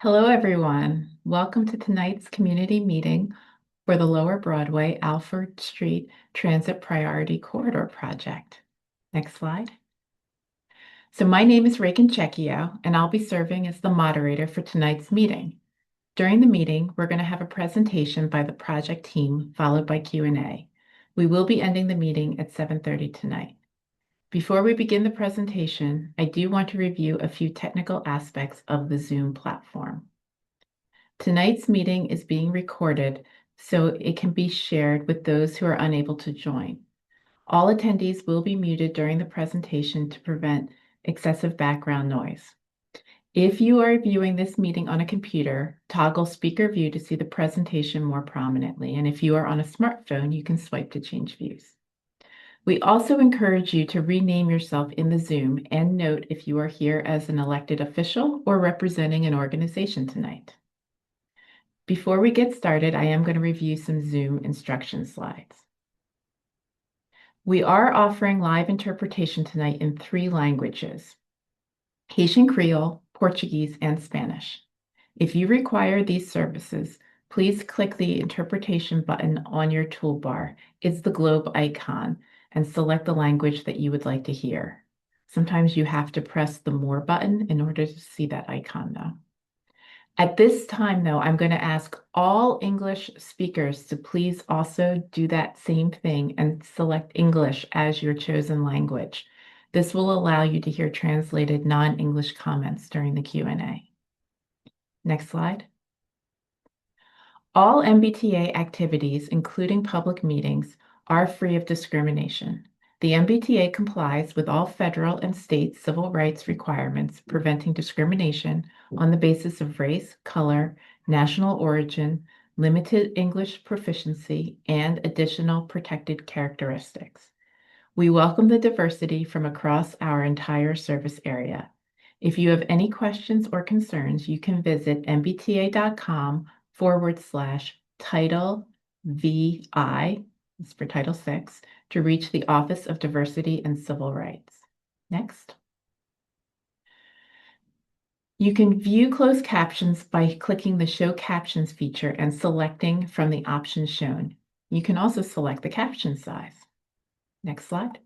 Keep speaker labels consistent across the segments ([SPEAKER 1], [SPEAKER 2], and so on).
[SPEAKER 1] Hello, everyone. Welcome to tonight's community meeting for the Lower Broadway Alford Street Transit Priority Corridor Project. Next slide. So my name is Reagan Checchio, and I'll be serving as the moderator for tonight's meeting. During the meeting, we're going to have a presentation by the project team, followed by Q&A. We will be ending the meeting at 7:30 tonight. Before we begin the presentation, I do want to review a few technical aspects of the Zoom platform. Tonight's meeting is being recorded so it can be shared with those who are unable to join. All attendees will be muted during the presentation to prevent excessive background noise. If you are viewing this meeting on a computer, toggle speaker view to see the presentation more prominently. And if you are on a smartphone, you can swipe to change views. We also encourage you to rename yourself in the Zoom and note if you are here as an elected official or representing an organization tonight. Before we get started, I am going to review some Zoom instruction slides. We are offering live interpretation tonight in 3 languages: Haitian Creole, Portuguese, and Spanish. If you require these services, please click the interpretation button on your toolbar. It's the globe icon, and select the language that you would like to hear. Sometimes you have to press the More button in order to see that icon, though. At this time, though, I'm going to ask all English speakers to please also do that same thing and select English as your chosen language. This will allow you to hear translated non-English comments during the Q&A. Next slide. All MBTA activities, including public meetings, are free of discrimination. The MBTA complies with all federal and state civil rights requirements preventing discrimination on the basis of race, color, national origin, limited English proficiency, and additional protected characteristics. We welcome the diversity from across our entire service area. If you have any questions or concerns, you can visit mbta.com/Title VI, it's for Title VI, to reach the Office of Diversity and Civil Rights. Next. You can view closed captions by clicking the Show Captions feature and selecting from the options shown. You can also select the caption size. Next slide.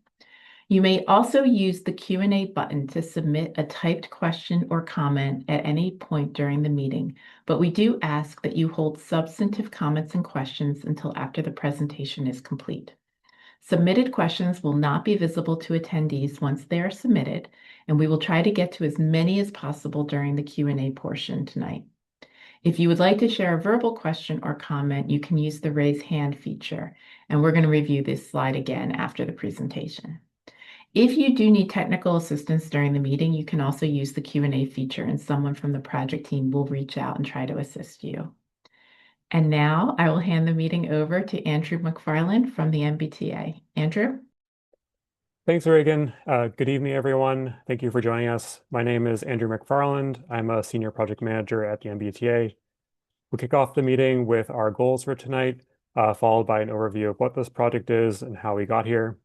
[SPEAKER 1] You may also use the Q&A button to submit a typed question or comment at any point during the meeting, but we do ask that you hold substantive comments and questions until after the presentation is complete. Submitted questions will not be visible to attendees once they are submitted, and we will try to get to as many as possible during the Q&A portion tonight. If you would like to share a verbal question or comment, you can use the raise hand feature, and we're going to review this slide again after the presentation. If you do need technical assistance during the meeting, you can also use the Q&A feature, and someone from the project team will reach out and try to assist you. And now I will hand the meeting over to Andrew McFarland from the MBTA. Andrew?
[SPEAKER 2] Thanks, Reagan. Good evening, everyone. Thank you for joining us. My name is Andrew McFarland. I'm a senior project manager at the MBTA. We'll kick off the meeting with our goals for tonight, followed by an overview of what this project is and how we got here.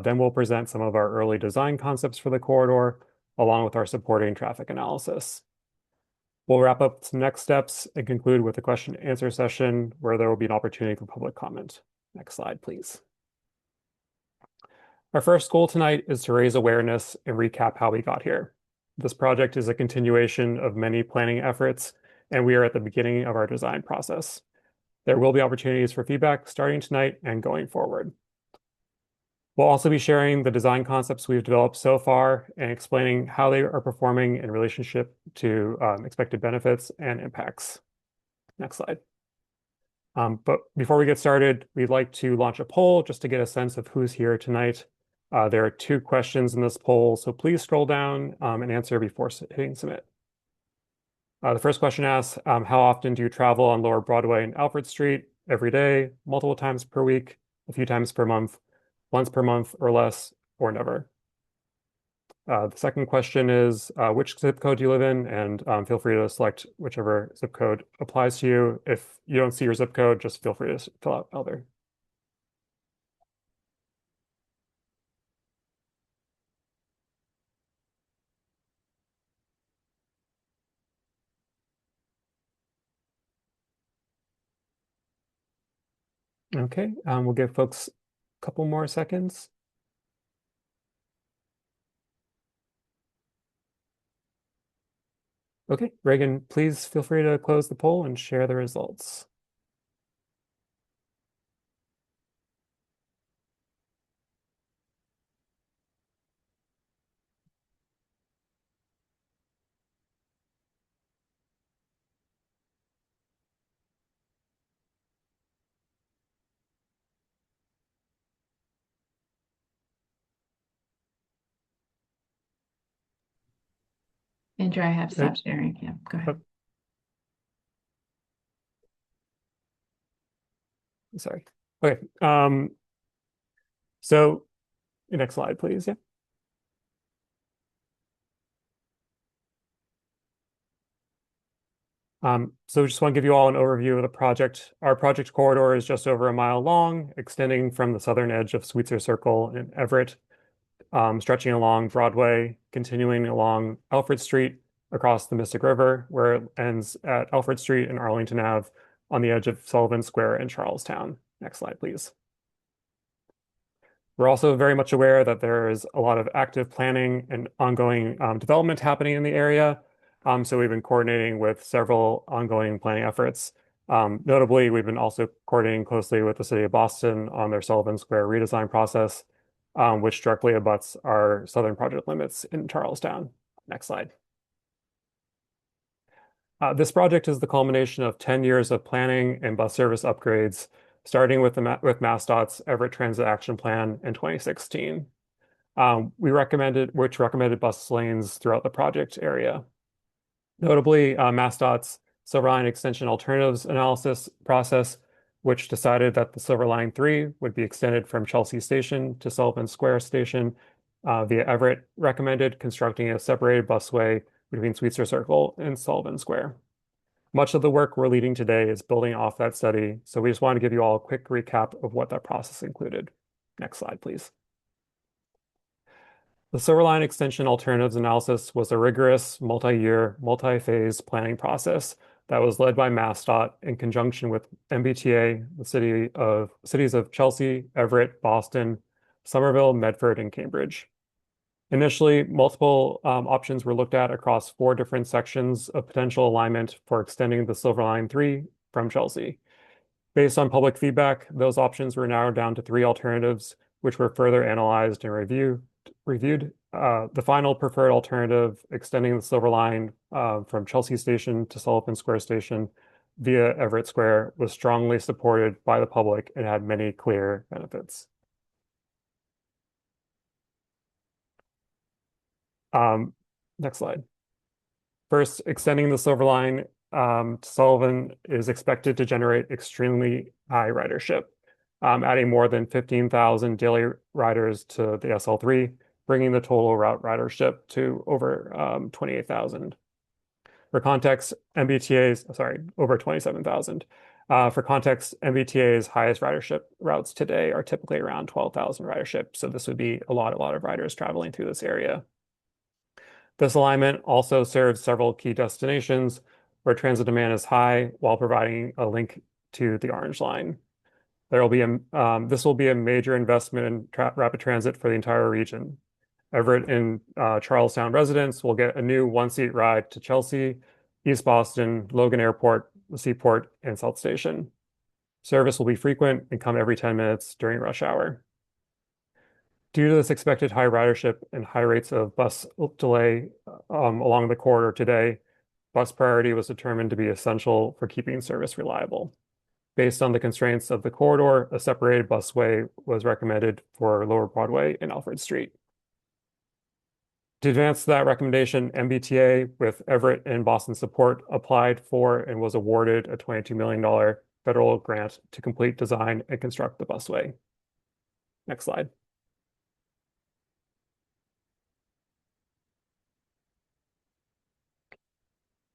[SPEAKER 2] Then we'll present some of our early design concepts for the corridor, along with our supporting traffic analysis. We'll wrap up some next steps and conclude with a question and answer session where there will be an opportunity for public comment. Next slide, please. Our first goal tonight is to raise awareness and recap how we got here. This project is a continuation of many planning efforts, and we are at the beginning of our design process. There will be opportunities for feedback starting tonight and going forward. We'll also be sharing the design concepts we've developed so far and explaining how they are performing in relationship to expected benefits and impacts. Next slide. But before we get started, we'd like to launch a poll just to get a sense of who's here tonight. There are 2 questions in this poll, so please scroll down and answer before hitting submit. The first question asks, how often do you travel on Lower Broadway and Alford Street? Every day, multiple times per week, a few times per month, once per month or less, or never. The second question is, which zip code do you live in? And feel free to select whichever zip code applies to you. If you don't see your zip code, just feel free to fill out other. Okay, we'll give folks a couple more seconds. Okay, Reagan, please feel free to close the poll and share the results.
[SPEAKER 1] Andrew, I have
[SPEAKER 2] Uh,
[SPEAKER 1] stopped sharing. Yeah, go
[SPEAKER 2] oh,
[SPEAKER 1] ahead.
[SPEAKER 2] sorry. Okay, so next slide, please. Yeah. So just want to give you all an overview of the project. Our project corridor is just over a mile long, extending from the southern edge of Sweetser Circle in Everett, stretching along Broadway, continuing along Alford Street across the Mystic River, where it ends at Alford Street and Arlington Ave on the edge of Sullivan Square in Charlestown. Next slide, please. We're also very much aware that there is a lot of active planning and ongoing development happening in the area. So we've been coordinating with several ongoing planning efforts. Notably, we've been also coordinating closely with the city of Boston on their Sullivan Square redesign process, which directly abuts our southern project limits in Charlestown. Next slide. This project is the culmination of 10 years of planning and bus service upgrades, starting with MassDOT's Everett Transit Action Plan in 2016. Which recommended bus lanes throughout the project area. Notably, MassDOT's Silver Line Extension Alternatives Analysis process, which decided that the Silver Line 3 would be extended from Chelsea Station to Sullivan Square Station via Everett, recommended constructing a separated busway between Sweetser Circle and Sullivan Square. Much of the work we're leading today is building off that study, so we just want to give you all a quick recap of what that process included. Next slide, please. The Silver Line Extension Alternatives Analysis was a rigorous, multi-year, multi-phase planning process that was led by MassDOT in conjunction with MBTA, the cities of Chelsea, Everett, Boston, Somerville, Medford, and Cambridge. Initially, multiple options were looked at across 4 different sections of potential alignment for extending the Silver Line 3 from Chelsea. Based on public feedback, those options were narrowed down to 3 alternatives, which were further analyzed and reviewed. The final preferred alternative, extending the Silver Line from Chelsea Station to Sullivan Square Station via Everett Square, was strongly supported by the public and had many clear benefits. Next slide. First, extending the Silver Line to Sullivan is expected to generate extremely high ridership, adding more than 15,000 daily riders to the SL3, bringing the total route ridership to over 28,000. For context, over 27,000. For context, MBTA's highest ridership routes today are typically around 12,000 ridership, so this would be a lot of riders traveling through this area. This alignment also serves several key destinations where transit demand is high while providing a link to the Orange Line. This will be a major investment in rapid transit for the entire region. Everett and Charlestown residents will get a new one-seat ride to Chelsea, East Boston, Logan Airport, the Seaport, and South Station. Service will be frequent and come every 10 minutes during rush hour. Due to this expected high ridership and high rates of bus delay along the corridor today, bus priority was determined to be essential for keeping service reliable. Based on the constraints of the corridor, a separated busway was recommended for Lower Broadway and Alford Street. To advance that recommendation, MBTA, with Everett and Boston support, applied for and was awarded a $22 million federal grant to complete design and construct the busway. Next slide.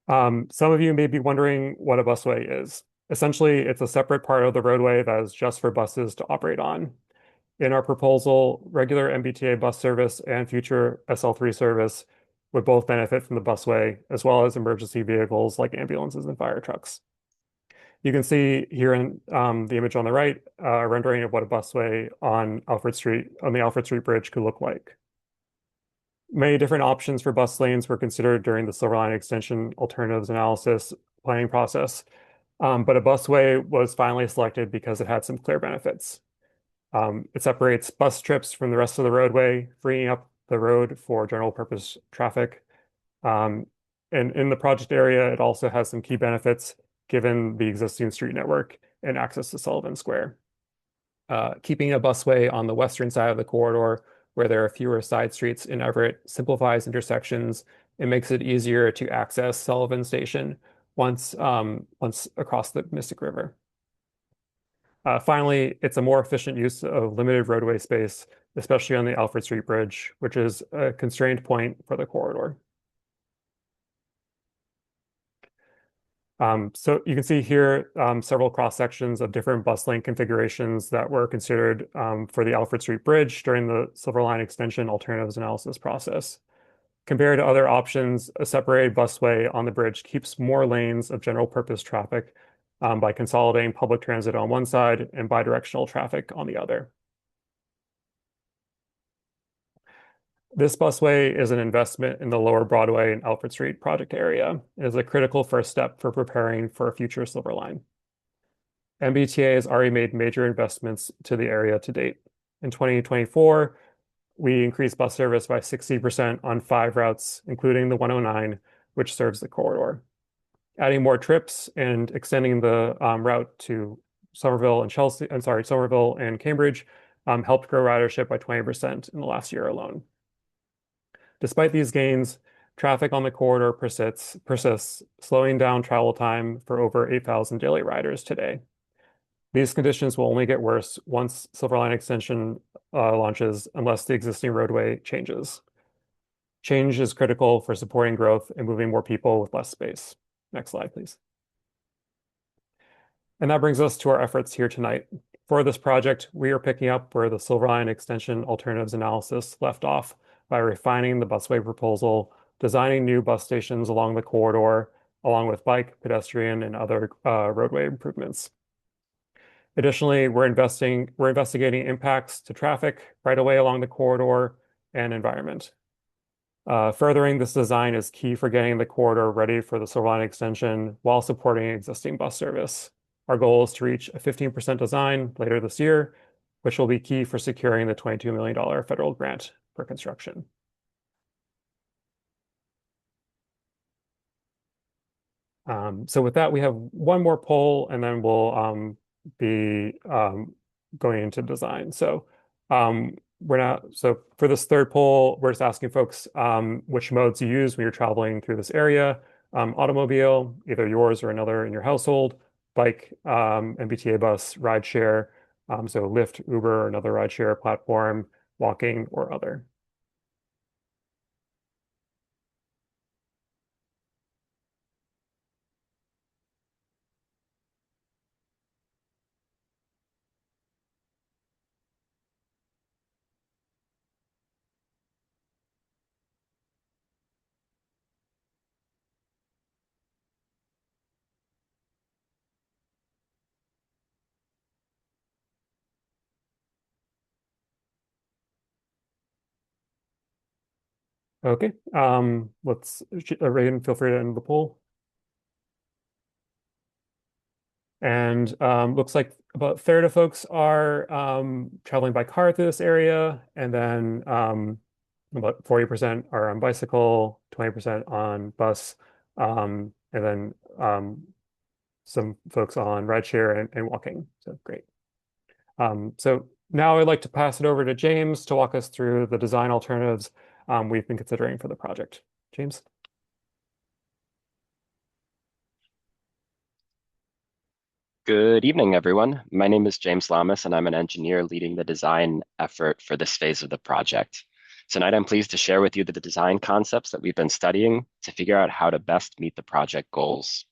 [SPEAKER 2] Some of you may be wondering what a busway is. Essentially, it's a separate part of the roadway that is just for buses to operate on. In our proposal, regular MBTA bus service and future SL3 service would both benefit from the busway, as well as emergency vehicles like ambulances and fire trucks. You can see here in the image on the right, a rendering of what a busway on the Alfred Street Bridge could look like. Many different options for bus lanes were considered during the Silver Line Extension alternatives analysis planning process, but a busway was finally selected because it had some clear benefits. It separates bus trips from the rest of the roadway, freeing up the road for general purpose traffic. Um, and in the project area, it also has some key benefits given the existing street network and access to Sullivan Square. Keeping a busway on the western side of the corridor, where there are fewer side streets in Everett, simplifies intersections and makes it easier to access Sullivan Station once across the Mystic River. Finally, it's a more efficient use of limited roadway space, especially on the Alfred Street Bridge, which is a constrained point for the corridor. So you can see here several cross sections of different bus lane configurations that were considered for the Alfred Street Bridge during the Silver Line Extension alternatives analysis process. Compared to other options, a separated busway on the bridge keeps more lanes of general purpose traffic by consolidating public transit on one side and bidirectional traffic on the other. This busway is an investment in the Lower Broadway and Alfred Street project area. It is a critical first step for preparing for a future Silver Line. MBTA has already made major investments to the area to date. In 2024, we increased bus service by 60% on 5 routes, including the 109, which serves the corridor. Adding more trips and extending the route to Somerville and Cambridge helped grow ridership by 20% in the last year alone. Despite these gains, traffic on the corridor persists, slowing down travel time for over 8,000 daily riders today. These conditions will only get worse once Silver Line Extension launches, unless the existing roadway changes. Change is critical for supporting growth and moving more people with less space. Next slide, please. And that brings us to our efforts here tonight. For this project, we are picking up where the Silver Line Extension alternatives analysis left off by refining the busway proposal, designing new bus stations along the corridor, along with bike, pedestrian, and other roadway improvements. Additionally, we're investigating impacts to traffic right away along the corridor and environment. Furthering this design is key for getting the corridor ready for the Silver Line Extension while supporting existing bus service. Our goal is to reach a 15% design later this year, which will be key for securing the $22 million federal grant for construction. So with that, we have one more poll, and then we'll be going into design. So for this third poll, we're just asking folks which modes you use when you're traveling through this area. Automobile, either yours or another in your household, bike, MBTA bus, rideshare, so Lyft, Uber, or another rideshare platform, walking, or other. Okay, Reagan, feel free to end the poll. And looks like about a third of folks are traveling by car through this area, and then about 40% are on bicycle, 20% on bus, and then some folks on rideshare and walking. So great. So now I'd like to pass it over to James to walk us through the design alternatives we've been considering for the project. James?
[SPEAKER 3] Good evening, everyone. My name is James Lamas, and I'm an engineer leading the design effort for this phase of the project. Tonight, I'm pleased to share with you the design concepts that we've been studying to figure out how to best meet the project goals.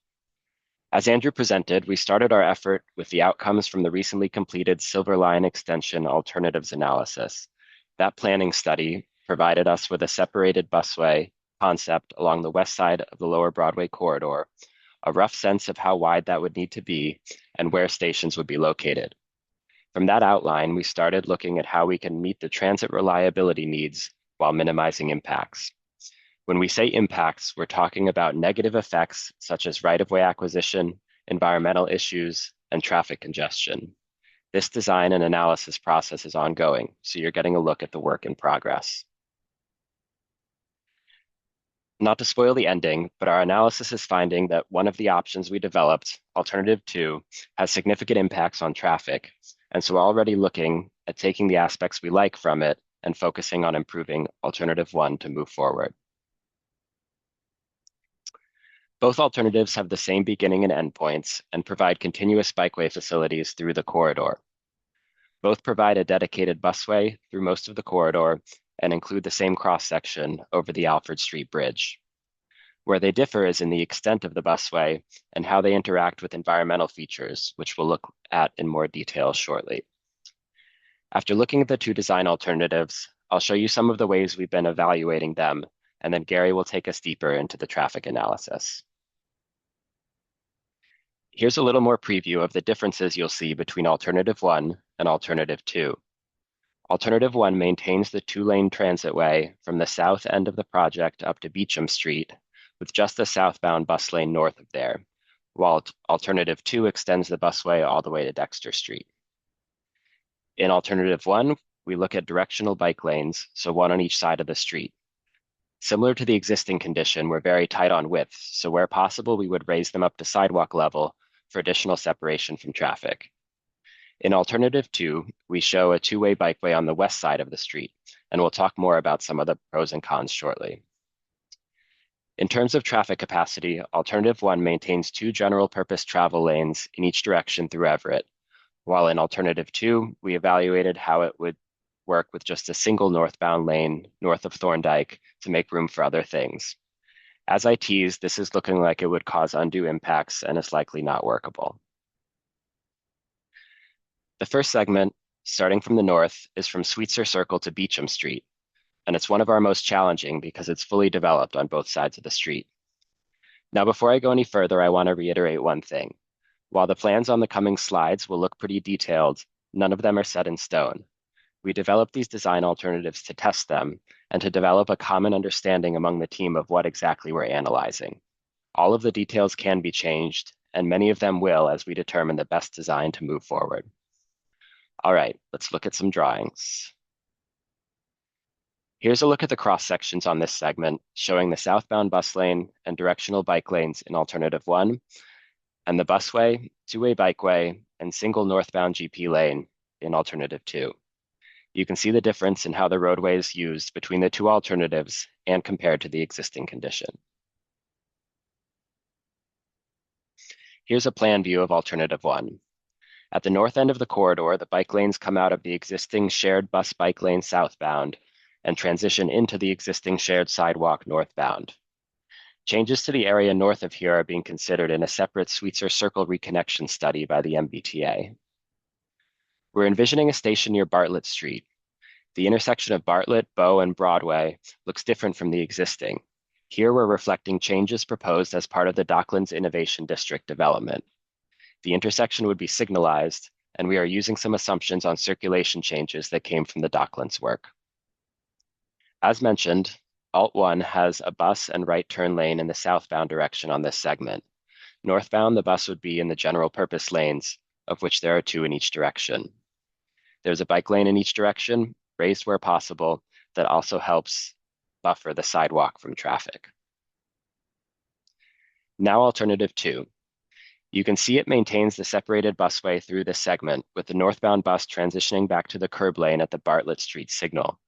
[SPEAKER 3] As Andrew presented, we started our effort with the outcomes from the recently completed Silver Line Extension alternatives analysis. That planning study provided us with a separated busway concept along the west side of the Lower Broadway corridor, a rough sense of how wide that would need to be, and where stations would be located. From that outline, we started looking at how we can meet the transit reliability needs while minimizing impacts. When we say impacts, we're talking about negative effects such as right-of-way acquisition, environmental issues, and traffic congestion. This design and analysis process is ongoing, so you're getting a look at the work in progress. Not to spoil the ending, but our analysis is finding that one of the options we developed, Alternative 2, has significant impacts on traffic, and so we're already looking at taking the aspects we like from it and focusing on improving Alternative 1 to move forward. Both alternatives have the same beginning and end points and provide continuous bikeway facilities through the corridor. Both provide a dedicated busway through most of the corridor and include the same cross-section over the Alford Street Bridge. Where they differ is in the extent of the busway and how they interact with environmental features, which we'll look at in more detail shortly. After looking at the two design alternatives, I'll show you some of the ways we've been evaluating them, and then Gary will take us deeper into the traffic analysis. Here's a little more preview of the differences you'll see between Alternative 1 and Alternative 2. Alternative 1 maintains the two-lane transitway from the south end of the project up to Beecham Street, with just a southbound bus lane north of there, while Alternative 2 extends the busway all the way to Dexter Street. In Alternative 1, we look at directional bike lanes, so one on each side of the street. Similar to the existing condition, we're very tight on width, so where possible, we would raise them up to sidewalk level for additional separation from traffic. In Alternative 2, we show a two-way bikeway on the west side of the street, and we'll talk more about some of the pros and cons shortly. In terms of traffic capacity, Alternative 1 maintains two general-purpose travel lanes in each direction through Everett, while in Alternative 2, we evaluated how it would work with just a single northbound lane north of Thorndike to make room for other things. As I teased, this is looking like it would cause undue impacts and is likely not workable. The first segment, starting from the north, is from Sweetser Circle to Beecham Street, and it's one of our most challenging because it's fully developed on both sides of the street. Now, before I go any further, I want to reiterate one thing. While the plans on the coming slides will look pretty detailed, none of them are set in stone. We developed these design alternatives to test them and to develop a common understanding among the team of what exactly we're analyzing. All of the details can be changed, and many of them will as we determine the best design to move forward. All right, let's look at some drawings. Here's a look at the cross sections on this segment, showing the southbound bus lane and directional bike lanes in Alternative 1, and the busway, two-way bikeway, and single northbound GP lane in Alternative 2. You can see the difference in how the roadway is used between the two alternatives and compared to the existing condition. Here's a plan view of Alternative 1. At the north end of the corridor, the bike lanes come out of the existing shared bus bike lane southbound and transition into the existing shared sidewalk northbound. Changes to the area north of here are being considered in a separate Sweetser Circle reconnection study by the MBTA. We're envisioning a station near Bartlett Street. The intersection of Bartlett, Bow, and Broadway looks different from the existing. Here we're reflecting changes proposed as part of the Docklands Innovation District development. The intersection would be signalized, and we are using some assumptions on circulation changes that came from the Docklands work. As mentioned, Alt 1 has a bus and right turn lane in the southbound direction on this segment. Northbound, the bus would be in the general purpose lanes, of which there are two in each direction. There's a bike lane in each direction, raised where possible, that also helps buffer the sidewalk from traffic. Now Alternative 2. You can see it maintains the separated busway through this segment, with the northbound bus transitioning back to the curb lane at the Bartlett Street signal.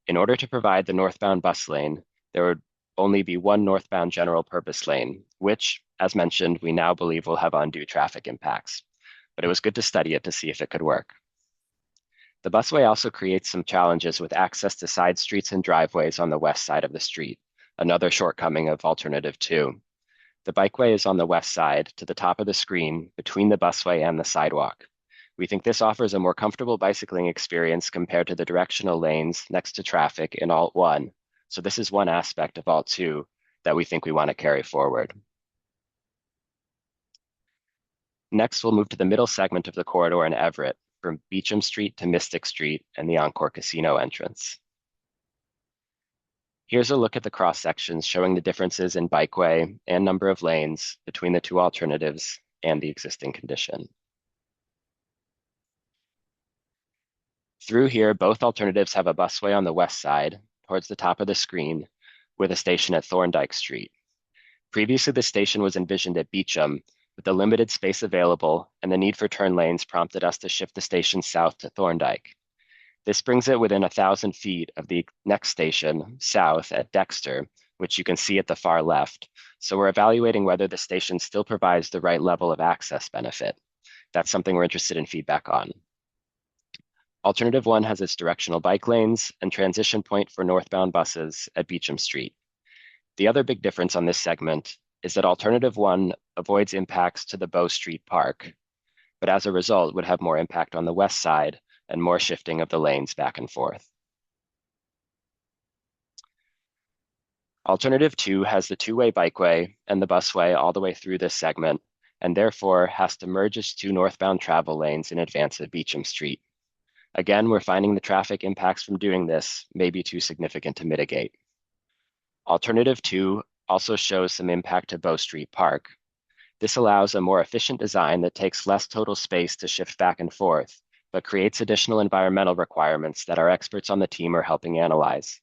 [SPEAKER 3] In order to provide the northbound bus lane, there would only be one northbound general purpose lane, which, as mentioned, we now believe will have undue traffic impacts. But it was good to study it to see if it could work. The busway also creates some challenges with access to side streets and driveways on the west side of the street, another shortcoming of Alternative 2. The bikeway is on the west side, to the top of the screen, between the busway and the sidewalk. We think this offers a more comfortable bicycling experience compared to the directional lanes next to traffic in Alt 1. So this is one aspect of Alt 2 that we think we want to carry forward. Next, we'll move to the middle segment of the corridor in Everett, from Beecham Street to Mystic Street and the Encore Casino entrance. Here's a look at the cross sections showing the differences in bikeway and number of lanes between the two alternatives and the existing condition. Through here, both alternatives have a busway on the west side, towards the top of the screen, with a station at Thorndike Street. Previously, the station was envisioned at Beecham, but the limited space available and the need for turn lanes prompted us to shift the station south to Thorndike. This brings it within 1,000 feet of the next station, south at Dexter, which you can see at the far left. So we're evaluating whether the station still provides the right level of access benefit. That's something we're interested in feedback on. Alternative 1 has its directional bike lanes and transition point for northbound buses at Beecham Street. The other big difference on this segment is that Alternative 1 avoids impacts to the Bow Street Park, but as a result would have more impact on the west side and more shifting of the lanes back and forth. Alternative 2 has the two-way bikeway and the busway all the way through this segment, and therefore has to merge its two northbound travel lanes in advance of Beecham Street. Again, we're finding the traffic impacts from doing this may be too significant to mitigate. Alternative 2 also shows some impact to Bow Street Park. This allows a more efficient design that takes less total space to shift back and forth, but creates additional environmental requirements that our experts on the team are helping analyze.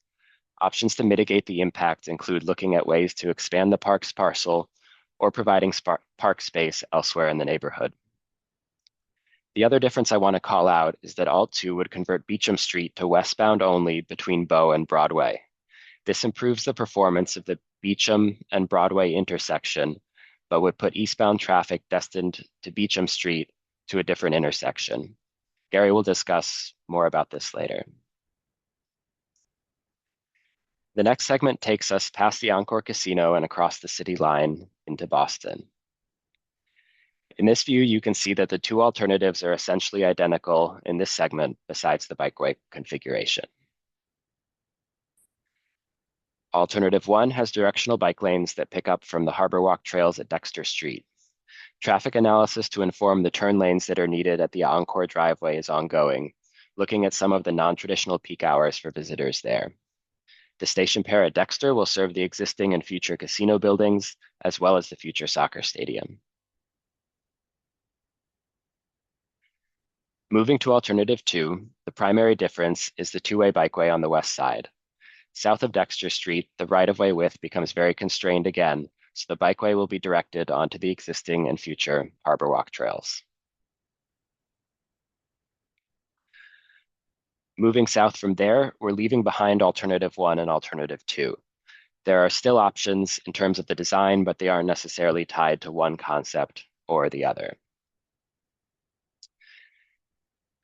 [SPEAKER 3] Options to mitigate the impact include looking at ways to expand the park's parcel or providing park space elsewhere in the neighborhood. The other difference I want to call out is that Alt 2 would convert Beecham Street to westbound only between Bow and Broadway. This improves the performance of the Beecham and Broadway intersection, but would put eastbound traffic destined to Beecham Street to a different intersection. Gary will discuss more about this later. The next segment takes us past the Encore Casino and across the city line into Boston. In this view, you can see that the two alternatives are essentially identical in this segment besides the bikeway configuration. Alternative 1 has directional bike lanes that pick up from the Harbor Walk trails at Dexter Street. Traffic analysis to inform the turn lanes that are needed at the Encore driveway is ongoing, looking at some of the non-traditional peak hours for visitors there. The station pair at Dexter will serve the existing and future casino buildings, as well as the future soccer stadium. Moving to Alternative 2, the primary difference is the two-way bikeway on the west side. South of Dexter Street, the right-of-way width becomes very constrained again, so the bikeway will be directed onto the existing and future Harbor Walk trails. Moving south from there, we're leaving behind Alternative 1 and Alternative 2. There are still options in terms of the design, but they aren't necessarily tied to one concept or the other.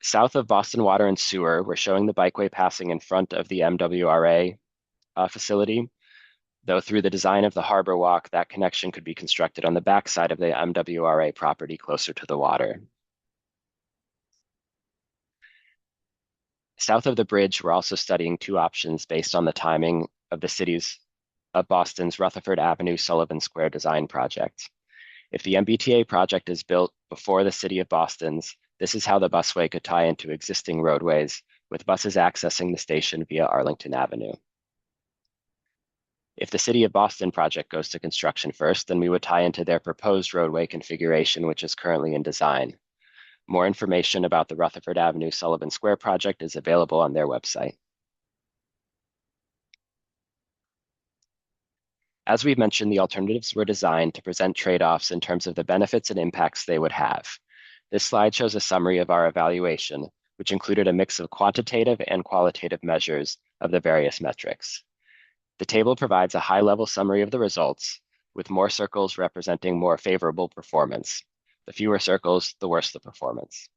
[SPEAKER 3] South of Boston Water and Sewer, we're showing the bikeway passing in front of the MWRA facility, though through the design of the Harbor Walk, that connection could be constructed on the backside of the MWRA property closer to the water. South of the bridge, we're also studying two options based on the timing of the city's of Boston's Rutherford Avenue Sullivan Square design project. If the MBTA project is built before the city of Boston's, this is how the busway could tie into existing roadways, with buses accessing the station via Arlington Avenue. If the City of Boston project goes to construction first, then we would tie into their proposed roadway configuration, which is currently in design. More information about the Rutherford Avenue Sullivan Square project is available on their website. As we've mentioned, the alternatives were designed to present trade-offs in terms of the benefits and impacts they would have. This slide shows a summary of our evaluation, which included a mix of quantitative and qualitative measures of the various metrics. The table provides a high-level summary of the results, with more circles representing more favorable performance. The fewer circles, the worse the performance.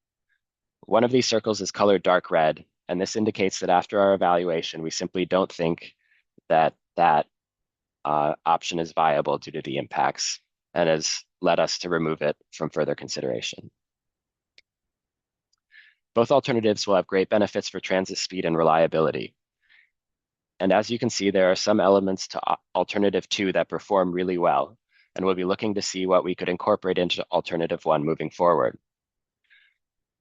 [SPEAKER 3] One of these circles is colored dark red, and this indicates that after our evaluation, we simply don't think that that option is viable due to the impacts and has led us to remove it from further consideration. Both alternatives will have great benefits for transit speed and reliability. And as you can see, there are some elements to Alternative 2 that perform really well, and we'll be looking to see what we could incorporate into alternative one moving forward.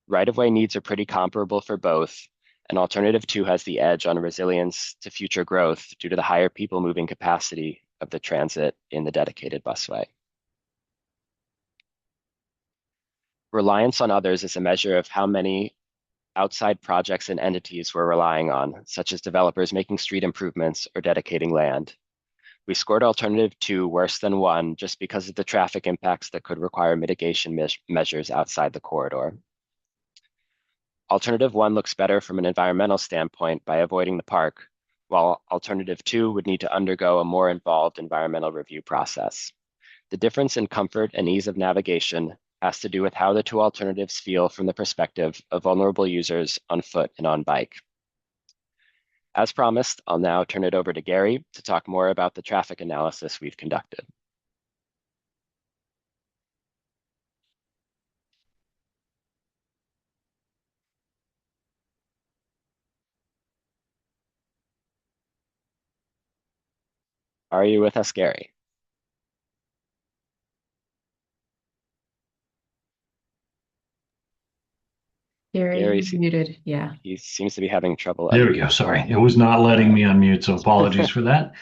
[SPEAKER 3] Right-of-way needs are pretty comparable for both, and alternative two has the edge on resilience to future growth due to the higher people moving capacity of the transit in the dedicated busway. Reliance on others is a measure of how many outside projects and entities we're relying on, such as developers making street improvements or dedicating land. We scored alternative two worse than one just because of the traffic impacts that could require mitigation measures outside the corridor. Alternative one looks better from an environmental standpoint by avoiding the park, while alternative two would need to undergo a more involved environmental review process. The difference in comfort and ease of navigation has to do with how the two alternatives feel from the perspective of vulnerable users on foot and on bike. As promised, I'll now turn it over to Gary to talk more about the traffic analysis we've conducted. Are you with us, Gary?
[SPEAKER 1] Gary,
[SPEAKER 3] Gary,
[SPEAKER 1] you're muted. Yeah.
[SPEAKER 3] he seems to be having trouble.
[SPEAKER 4] There we go. Sorry. It was not letting me unmute, so apologies for that.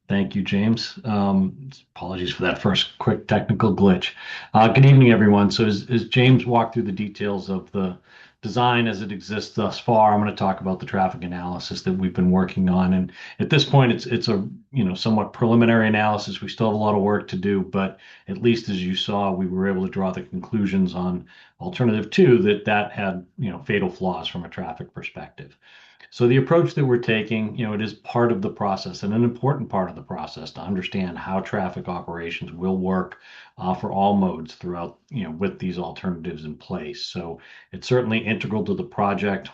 [SPEAKER 4] Thank you, James. Apologies for that first quick technical glitch. Good evening, everyone. So as James walked through the details of the design as it exists thus far, I'm going to talk about the traffic analysis that we've been working on. And at this point, it's a somewhat preliminary analysis. We still have a lot of work to do, but at least as you saw, we were able to draw the conclusions on alternative two that had fatal flaws from a traffic perspective. So the approach that we're taking, it is part of the process and an important part of the process to understand how traffic operations will work for all modes throughout, with these alternatives in place. So it's certainly integral to the project.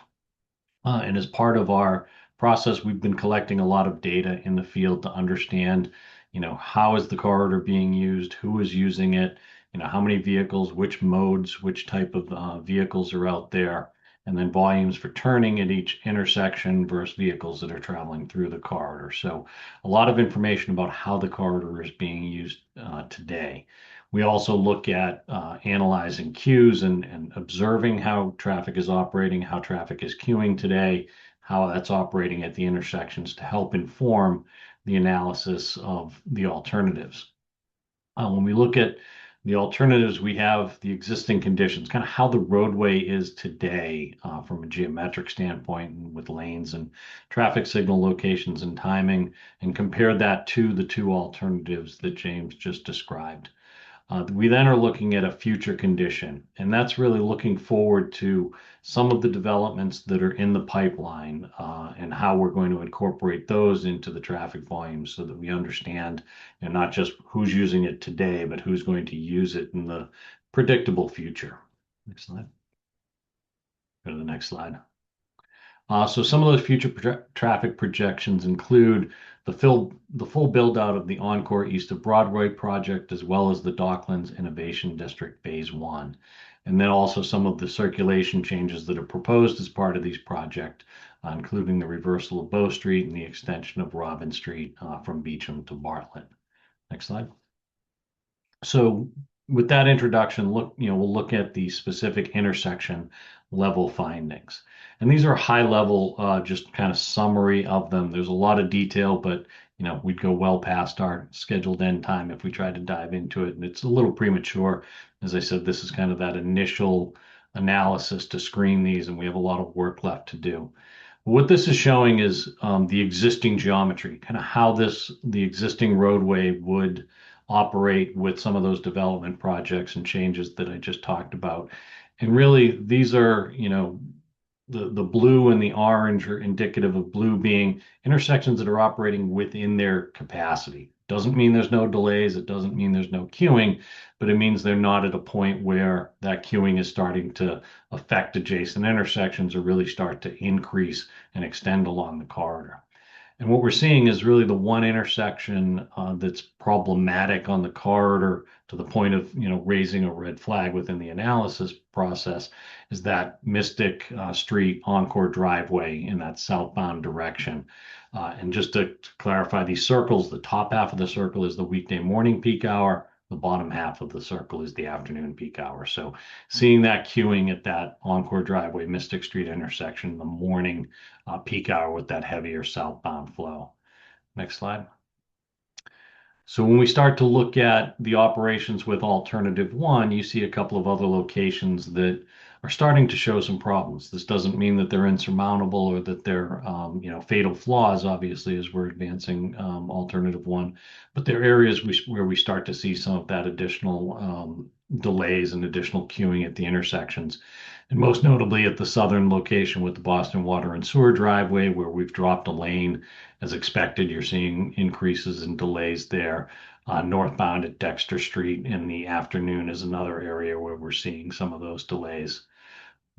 [SPEAKER 4] And as part of our process, we've been collecting a lot of data in the field to understand, how is the corridor being used, who is using it, how many vehicles, which modes, which type of vehicles are out there, and then volumes for turning at each intersection versus vehicles that are traveling through the corridor. So a lot of information about how the corridor is being used today. We also look at analyzing queues and observing how traffic is operating, how traffic is queuing today, how that's operating at the intersections to help inform the analysis of the alternatives. When we look at the alternatives, we have the existing conditions, kind of how the roadway is today from a geometric standpoint and with lanes and traffic signal locations and timing, and compare that to the two alternatives that James just described. We then are looking at a future condition, and that's really looking forward to some of the developments that are in the pipeline and how we're going to incorporate those into the traffic volumes so that we understand not just who's using it today, but who's going to use it in the predictable future. Next slide. Go to the next slide. So some of those future traffic projections include the full build out of the Encore East of Broadway project, as well as the Docklands Innovation District Phase 1. And then also some of the circulation changes that are proposed as part of these projects, including the reversal of Bow Street and the extension of Robin Street from Beecham to Bartlett. Next slide. So with that introduction, we'll look at the specific intersection level findings. And these are high level, just kind of summary of them. There's a lot of detail, but we'd go well past our scheduled end time if we tried to dive into it. And it's a little premature. As I said, this is kind of that initial analysis to screen these, and we have a lot of work left to do. What this is showing is the existing geometry, kind of how the existing roadway would operate with some of those development projects and changes that I just talked about. And really, these are, the blue and the orange are indicative of blue being intersections that are operating within their capacity. Doesn't mean there's no delays. It doesn't mean there's no queuing, but it means they're not at a point where that queuing is starting to affect adjacent intersections or really start to increase and extend along the corridor. And what we're seeing is really the one intersection that's problematic on the corridor to the point of raising a red flag within the analysis process is that Mystic Street Encore driveway in that southbound direction. And just to clarify these circles, the top half of the circle is the weekday morning peak hour. The bottom half of the circle is the afternoon peak hour. So seeing that queuing at that Encore Driveway, Mystic Street intersection in the morning peak hour with that heavier southbound flow. Next slide. So when we start to look at the operations with alternative one, you see a couple of other locations that are starting to show some problems. This doesn't mean that they're insurmountable or that they're fatal flaws, obviously, as we're advancing alternative one, but there are areas where we start to see some of that additional delays and additional queuing at the intersections. And most notably at the southern location with the Boston Water and Sewer driveway, where we've dropped a lane as expected. You're seeing increases in delays there. Northbound at Dexter Street in the afternoon is another area where we're seeing some of those delays.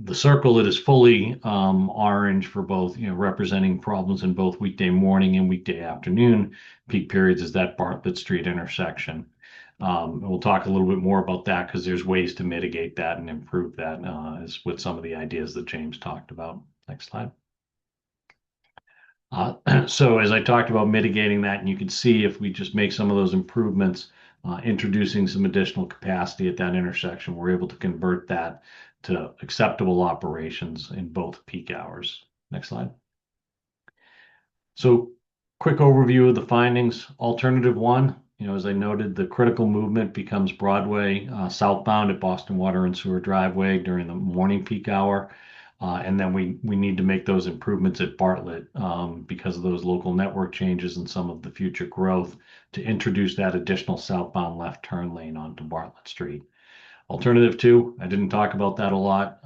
[SPEAKER 4] The circle that is fully orange for both, representing problems in both weekday morning and weekday afternoon peak periods is that Bartlett Street intersection. We'll talk a little bit more about that because there's ways to mitigate that and improve that as with some of the ideas that James talked about. Next slide. So as I talked about mitigating that, and you can see if we just make some of those improvements, introducing some additional capacity at that intersection, we're able to convert that to acceptable operations in both peak hours. Next slide. So quick overview of the findings. Alternative one, as I noted, the critical movement becomes Broadway southbound at Boston Water and Sewer driveway during the morning peak hour. And then we need to make those improvements at Bartlett because of those local network changes and some of the future growth to introduce that additional southbound left turn lane onto Bartlett Street. Alternative two, I didn't talk about that a lot.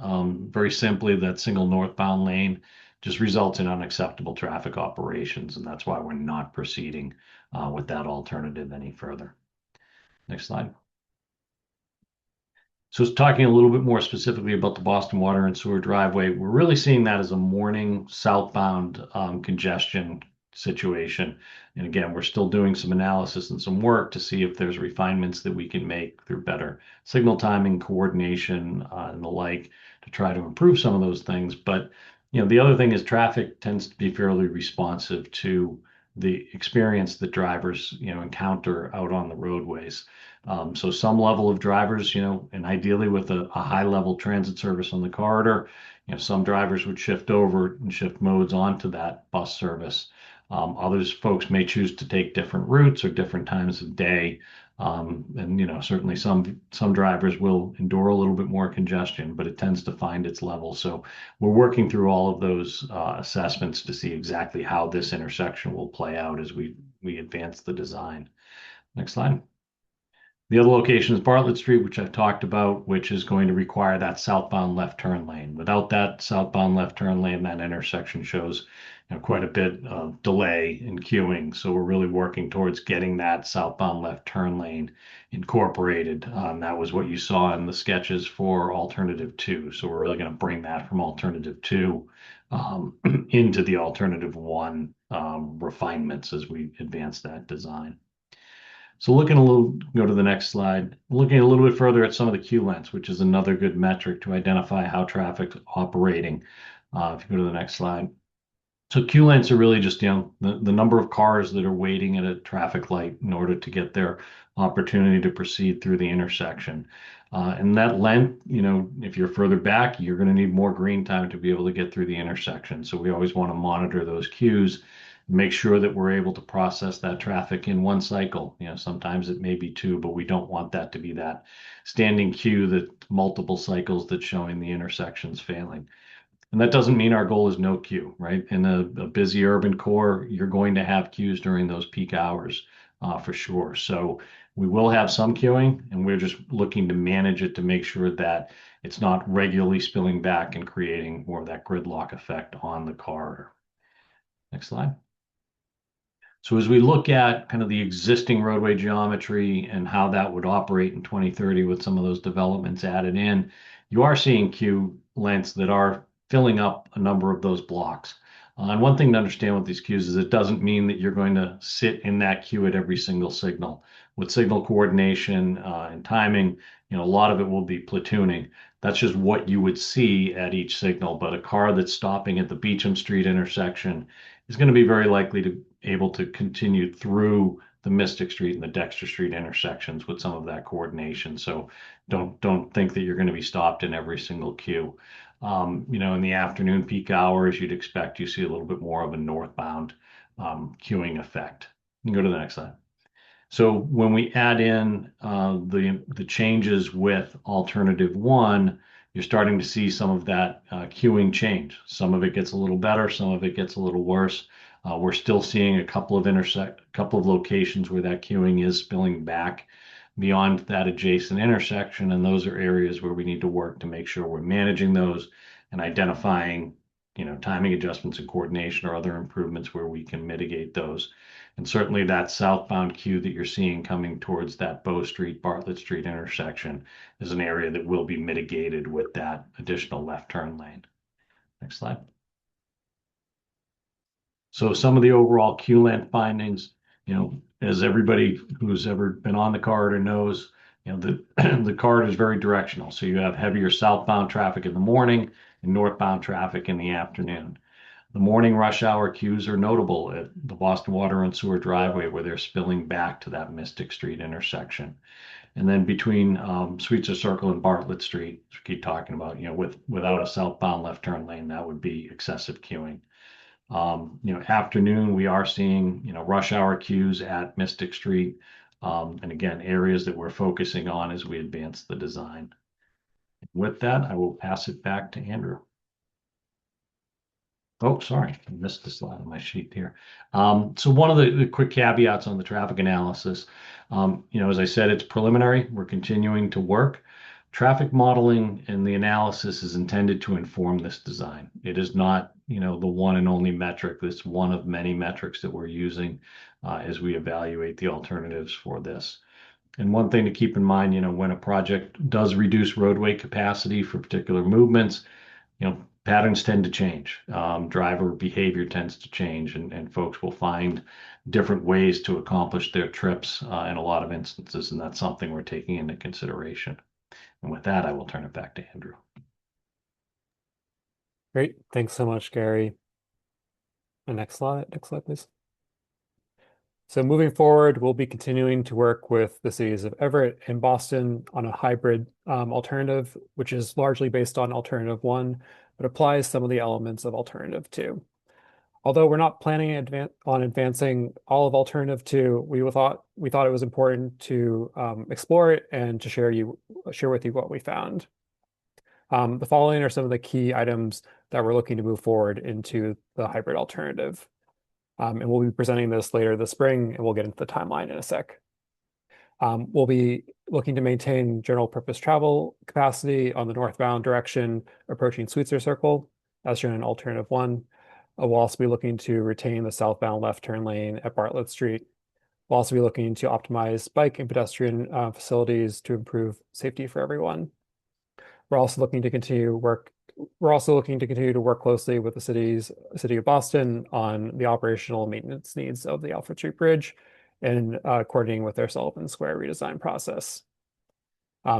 [SPEAKER 4] Very simply, that single northbound lane just results in unacceptable traffic operations, and that's why we're not proceeding with that alternative any further. Next slide. So talking a little bit more specifically about the Boston Water and Sewer driveway, we're really seeing that as a morning southbound congestion situation. And again, we're still doing some analysis and some work to see if there's refinements that we can make through better signal timing, coordination, and the like to try to improve some of those things. But the other thing is traffic tends to be fairly responsive to the experience that drivers encounter out on the roadways. So some level of drivers, and ideally with a high level transit service on the corridor, some drivers would shift over and shift modes onto that bus service. Others folks may choose to take different routes or different times of day. And certainly some drivers will endure a little bit more congestion, but it tends to find its level. So we're working through all of those assessments to see exactly how this intersection will play out as we advance the design. Next slide. The other location is Bartlett Street, which I've talked about, which is going to require that southbound left turn lane. Without that southbound left turn lane, that intersection shows quite a bit of delay in queuing. So we're really working towards getting that southbound left turn lane incorporated. That was what you saw in the sketches for alternative two. So we're really going to bring that from alternative two into the alternative one refinements as we advance that design. So go to the next slide, looking a little bit further at some of the queue lengths, which is another good metric to identify how traffic's operating. If you go to the next slide. So queue lengths are really just, the number of cars that are waiting at a traffic light in order to get their opportunity to proceed through the intersection. And that length, if you're further back, you're going to need more green time to be able to get through the intersection. So we always want to monitor those queues, make sure that we're able to process that traffic in one cycle. Sometimes it may be two, but we don't want that to be that standing queue that multiple cycles that's showing the intersections failing. And that doesn't mean our goal is no queue, right? In a busy urban core, you're going to have queues during those peak hours for sure. So we will have some queuing, and we're just looking to manage it to make sure that it's not regularly spilling back and creating more of that gridlock effect on the corridor. Next slide. So as we look at kind of the existing roadway geometry and how that would operate in 2030 with some of those developments added in, you are seeing queue lengths that are filling up a number of those blocks. And one thing to understand with these queues is it doesn't mean that you're going to sit in that queue at every single signal. With signal coordination and timing, a lot of it will be platooning. That's just what you would see at each signal. But a car that's stopping at the Beecham Street intersection is going to be very likely to able to continue through the Mystic Street and the Dexter Street intersections with some of that coordination. So don't think that you're going to be stopped in every single queue. In the afternoon peak hours, you see a little bit more of a northbound queuing effect. You can go to the next slide. So when we add in the changes with alternative one, you're starting to see some of that queuing change. Some of it gets a little better, some of it gets a little worse. We're still seeing a couple of locations where that queuing is spilling back beyond that adjacent intersection, and those are areas where we need to work to make sure we're managing those and identifying, timing adjustments and coordination or other improvements where we can mitigate those. And certainly that southbound queue that you're seeing coming towards that Bow Street, Bartlett Street intersection is an area that will be mitigated with that additional left turn lane. Next slide. So some of the overall queue length findings, as everybody who's ever been on the corridor knows, the corridor is very directional. So you have heavier southbound traffic in the morning and northbound traffic in the afternoon. The morning rush hour queues are notable at the Boston Water and Sewer driveway where they're spilling back to that Mystic Street intersection. And then between Sweetser Circle and Bartlett Street, which we keep talking about, without a southbound left turn lane, that would be excessive queuing. Afternoon, we are seeing, rush hour queues at Mystic Street. And again, areas that we're focusing on as we advance the design. With that, I will pass it back to Andrew. Oh, sorry, I missed the slide on my sheet here. So one of the quick caveats on the traffic analysis, as I said, it's preliminary. We're continuing to work. Traffic modeling and the analysis is intended to inform this design. It is not, the one and only metric. It's one of many metrics that we're using as we evaluate the alternatives for this. And one thing to keep in mind, when a project does reduce roadway capacity for particular movements, patterns tend to change. Driver behavior tends to change, and folks will find different ways to accomplish their trips in a lot of instances, and that's something we're taking into consideration. And with that, I will turn it back to Andrew.
[SPEAKER 2] Great. Thanks so much, Gary. Next slide, please. So moving forward, we'll be continuing to work with the cities of Everett and Boston on a hybrid alternative, which is largely based on alternative one, but applies some of the elements of alternative two. Although we're not planning on advancing all of alternative two, we thought it was important to explore it and to share with you what we found. The following are some of the key items that we're looking to move forward into the hybrid alternative. And we'll be presenting this later this spring, and we'll get into the timeline in a sec. We'll be looking to maintain general purpose travel capacity on the northbound direction approaching Sweetser Circle, as shown in alternative one. We'll also be looking to retain the southbound left turn lane at Bartlett Street. We'll also be looking to optimize bike and pedestrian facilities to improve safety for everyone. We're also looking to continue to work closely with the City of Boston on the operational maintenance needs of the Alford Street Bridge and coordinating with their Sullivan Square redesign process.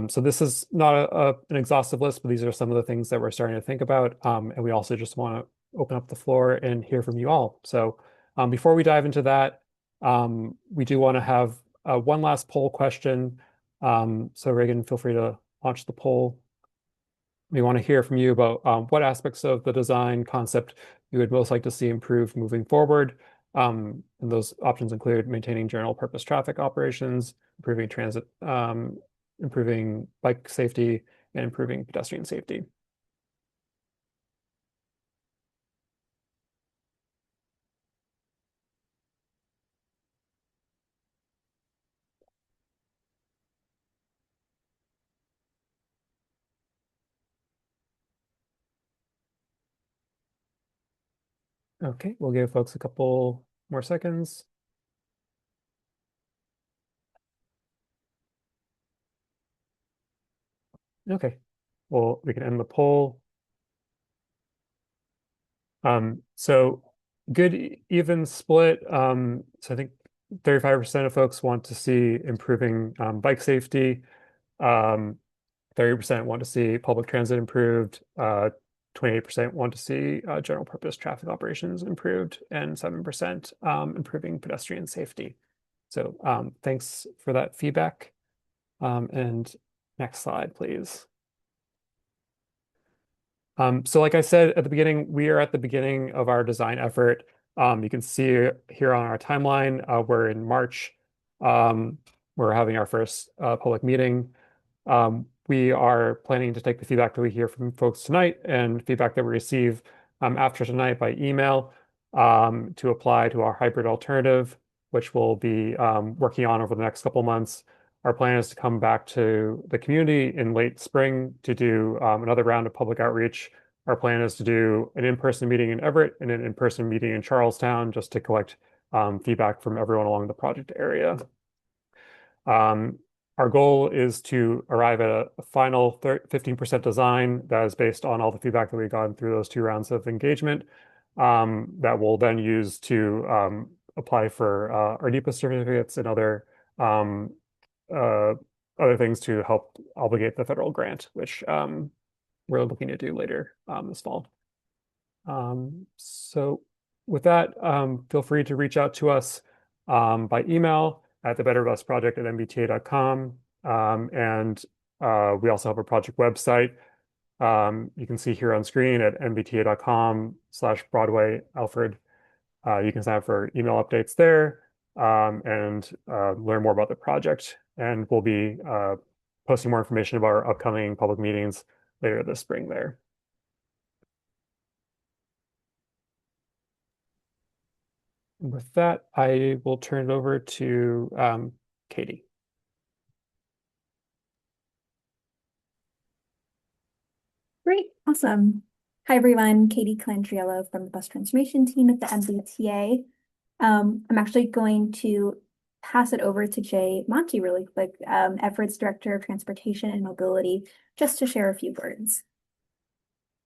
[SPEAKER 2] So this is not an exhaustive list, but these are some of the things that we're starting to think about. And we also just want to open up the floor and hear from you all. So before we dive into that, we do want to have one last poll question. So Reagan, feel free to launch the poll. We want to hear from you about what aspects of the design concept you would most like to see improved moving forward. And those options include maintaining general purpose traffic operations, improving transit, improving bike safety, and improving pedestrian safety. Okay, we'll give folks a couple more seconds. Okay, well, we can end the poll. So good even split. So I think 35% of folks want to see improving bike safety. 30% want to see public transit improved. 28% want to see general purpose traffic operations improved, and 7% improving pedestrian safety. So thanks for that feedback. And next slide, please. So like I said at the beginning, we are at the beginning of our design effort. You can see here on our timeline, we're in March. We're having our first public meeting. We are planning to take the feedback that we hear from folks tonight and feedback that we receive after tonight by email to apply to our hybrid alternative, which we'll be working on over the next couple months. Our plan is to come back to the community in late spring to do another round of public outreach. Our plan is to do an in-person meeting in Everett and an in-person meeting in Charlestown just to collect feedback from everyone along the project area. Our goal is to arrive at a final 15% design that is based on all the feedback that we've gotten through those 2 rounds of engagement that we'll then use to apply for our NEPA certificates and other things to help obligate the federal grant, which we're looking to do later this fall. So with that, feel free to reach out to us by email at thebetterofusproject@mbta.com. And we also have a project website. You can see here on screen at mbta.com/Broadway Alford. You can sign up for email updates there and learn more about the project. And we'll be posting more information about our upcoming public meetings later this spring there. With that, I will turn it over to Katie.
[SPEAKER 5] Great, awesome. Hi, everyone. Katie Colandriello from the Bus Transformation Team at the MBTA. I'm actually going to pass it over to Jay Monty really quick, Everett's Director of Transportation and Mobility, just to share a few words.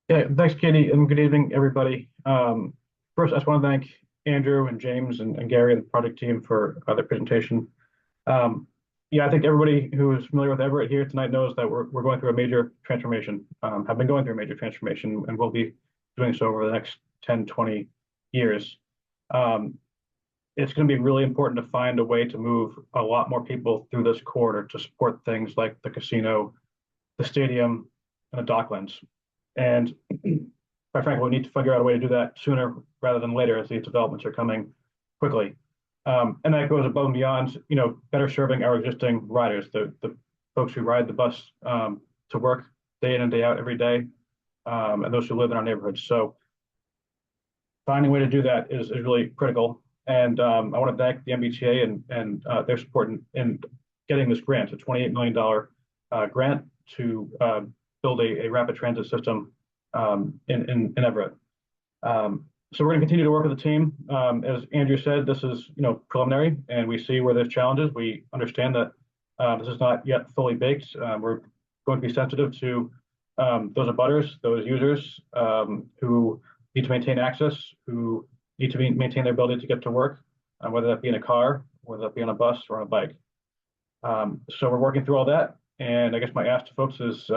[SPEAKER 6] Yeah, thanks, Katie, and good evening, everybody. First, I just want to thank Andrew and James and Gary and the project team for their presentation. Yeah, I think everybody who is familiar with Everett here tonight knows that we're going through a major transformation, have been going through a major transformation, and will be doing so over the next 10, 20 years. It's going to be really important to find a way to move a lot more people through this corridor to support things like the casino, the stadium, and the docklands. And quite frankly, we need to figure out a way to do that sooner rather than later as these developments are coming quickly. And that goes above and beyond, better serving our existing riders, the folks who ride the bus to work day in and day out every day, and those who live in our neighborhoods. So finding a way to do that is really critical. And I want to thank the MBTA and their support in getting this grant, a $28 million grant to build a rapid transit system in Everett. So we're going to continue to work with the team. As Andrew said, this is preliminary, and we see where there's challenges. We understand that this is not yet fully baked. We're going to be sensitive to those abutters, those users who need to maintain access, who need to maintain their ability to get to work, whether that be in a car, whether that be on a bus or on a bike. So we're working through all that. And I guess my ask to folks is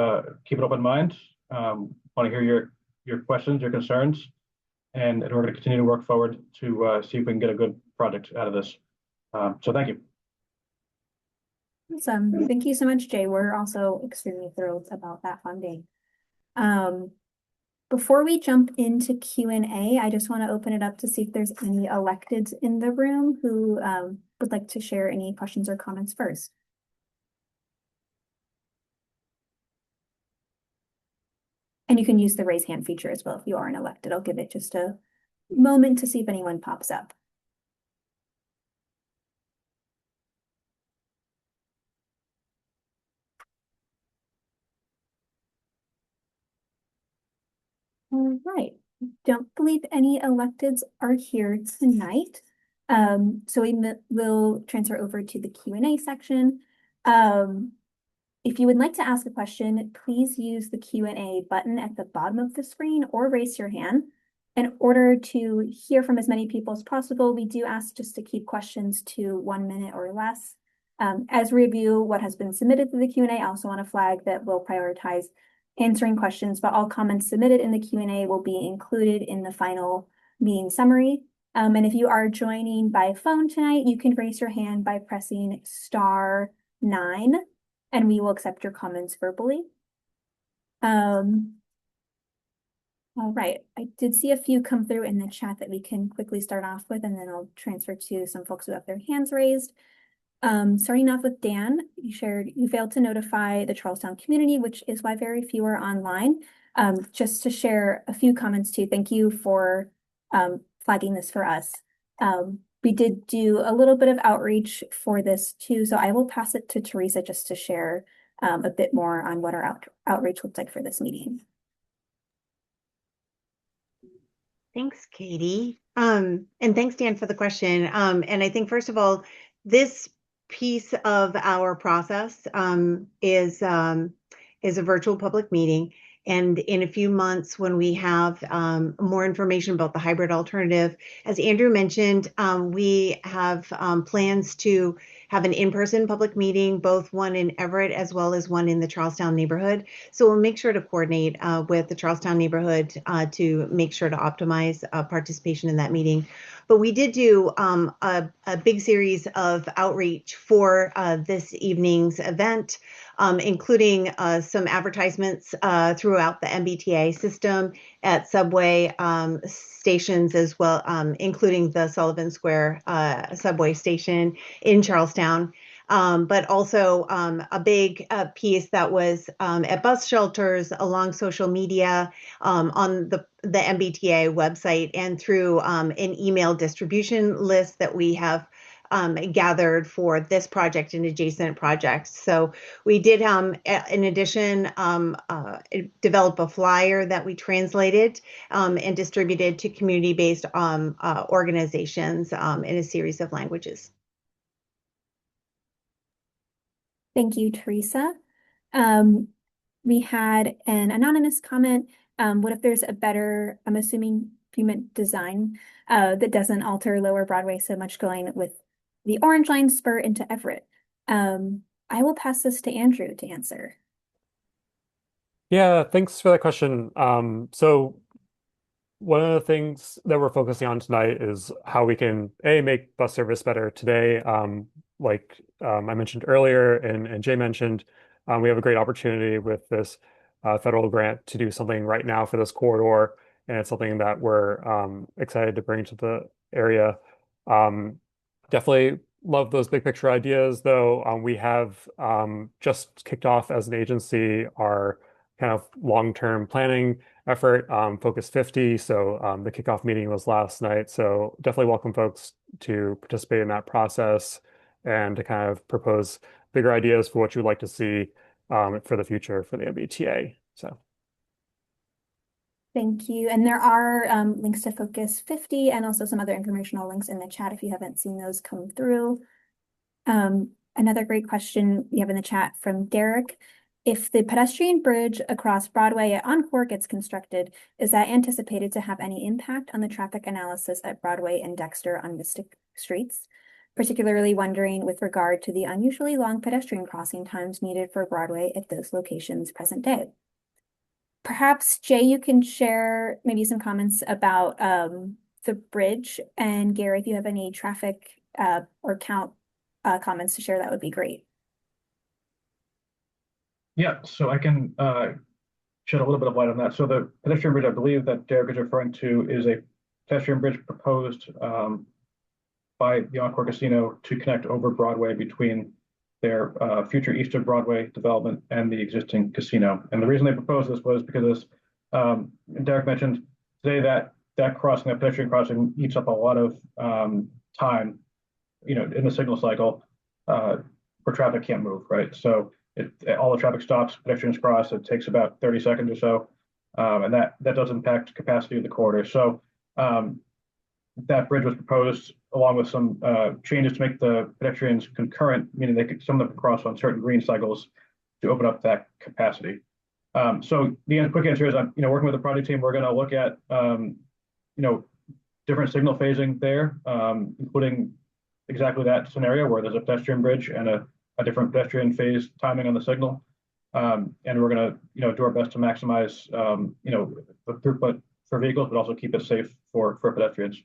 [SPEAKER 6] keep an open mind. Want to hear your questions, your concerns, and we're going to continue to work forward to see if we can get a good project out of this. So thank you.
[SPEAKER 5] Awesome. Thank you so much, Jay. We're also extremely thrilled about that funding. Before we jump into Q&A, I just want to open it up to see if there's any electeds in the room who would like to share any questions or comments first. And you can use the raise hand feature as well if you are an elected. I'll give it just a moment to see if anyone pops up. All right. Don't believe any electeds are here tonight. So we will transfer over to the Q&A section. If you would like to ask a question, please use the Q&A button at the bottom of the screen or raise your hand. In order to hear from as many people as possible, we do ask just to keep questions to 1 minute or less. As we review what has been submitted through the Q&A, I also want to flag that we'll prioritize answering questions, but all comments submitted in the Q&A will be included in the final meeting summary. And if you are joining by phone tonight, you can raise your hand by pressing *9, and we will accept your comments verbally. All right, I did see a few come through in the chat that we can quickly start off with, and then I'll transfer to some folks who have their hands raised. Starting off with Dan, you shared you failed to notify the Charlestown community, which is why very few are online. Just to share a few comments too, thank you for flagging this for us. We did do a little bit of outreach for this too, so I will pass it to Teresa just to share a bit more on what our outreach looks like for this meeting.
[SPEAKER 7] Thanks, Katie. And thanks, Dan, for the question. And I think, first of all, this piece of our process is a virtual public meeting. And in a few months, when we have more information about the hybrid alternative, as Andrew mentioned, we have plans to have an in-person public meeting, both one in Everett as well as one in the Charlestown neighborhood. So we'll make sure to coordinate with the Charlestown neighborhood to make sure to optimize participation in that meeting. But we did do a big series of outreach for this evening's event, including some advertisements throughout the MBTA system at subway stations as well, including the Sullivan Square subway station in Charlestown. But also a big piece that was at bus shelters, along social media, on the MBTA website, and through an email distribution list that we have gathered for this project and adjacent projects. So we did, in addition, develop a flyer that we translated and distributed to community-based organizations in a series of languages.
[SPEAKER 5] Thank you, Teresa. We had an anonymous comment. What if there's a better, I'm assuming you meant design, that doesn't alter Lower Broadway so much, going with the Orange Line spur into Everett? I will pass this to Andrew to answer.
[SPEAKER 2] Yeah, thanks for that question. So one of the things that we're focusing on tonight is how we can make bus service better today. Like I mentioned earlier, and Jay mentioned, we have a great opportunity with this federal grant to do something right now for this corridor, and it's something that we're excited to bring to the area. Definitely love those big picture ideas, though. We have just kicked off as an agency our kind of long-term planning effort, Focus 50. So the kickoff meeting was last night. So definitely welcome folks to participate in that process and to kind of propose bigger ideas for what you would like to see for the future for the MBTA. So.
[SPEAKER 5] Thank you. And there are links to Focus 50 and also some other informational links in the chat if you haven't seen those come through. Another great question we have in the chat from Derek. If the pedestrian bridge across Broadway at Encore gets constructed, is that anticipated to have any impact on the traffic analysis at Broadway and Dexter on Mystic Streets? Particularly wondering with regard to the unusually long pedestrian crossing times needed for Broadway at those locations present day. Perhaps, Jay, you can share maybe some comments about the bridge, and Gary, if you have any traffic or count comments to share, that would be great.
[SPEAKER 6] Yeah, so I can shed a little bit of light on that. So the pedestrian bridge, I believe that Derek is referring to, is a pedestrian bridge proposed by the Encore Casino to connect over Broadway between their future East of Broadway development and the existing casino. And the reason they proposed this was because, as Derek mentioned today, that crossing, that pedestrian crossing, eats up a lot of time, in the signal cycle where traffic can't move, right? So all the traffic stops, pedestrians cross. It takes about 30 seconds or so, and that does impact capacity of the corridor. So that bridge was proposed along with some changes to make the pedestrians concurrent, meaning some of them could cross on certain green cycles to open up that capacity. So the quick answer is, I'm working with the project team. We're going to look at different signal phasing there, including exactly that scenario where there's a pedestrian bridge and a different pedestrian phase timing on the signal, and we're going to do our best to maximize the throughput for vehicles, but also keep it safe for pedestrians.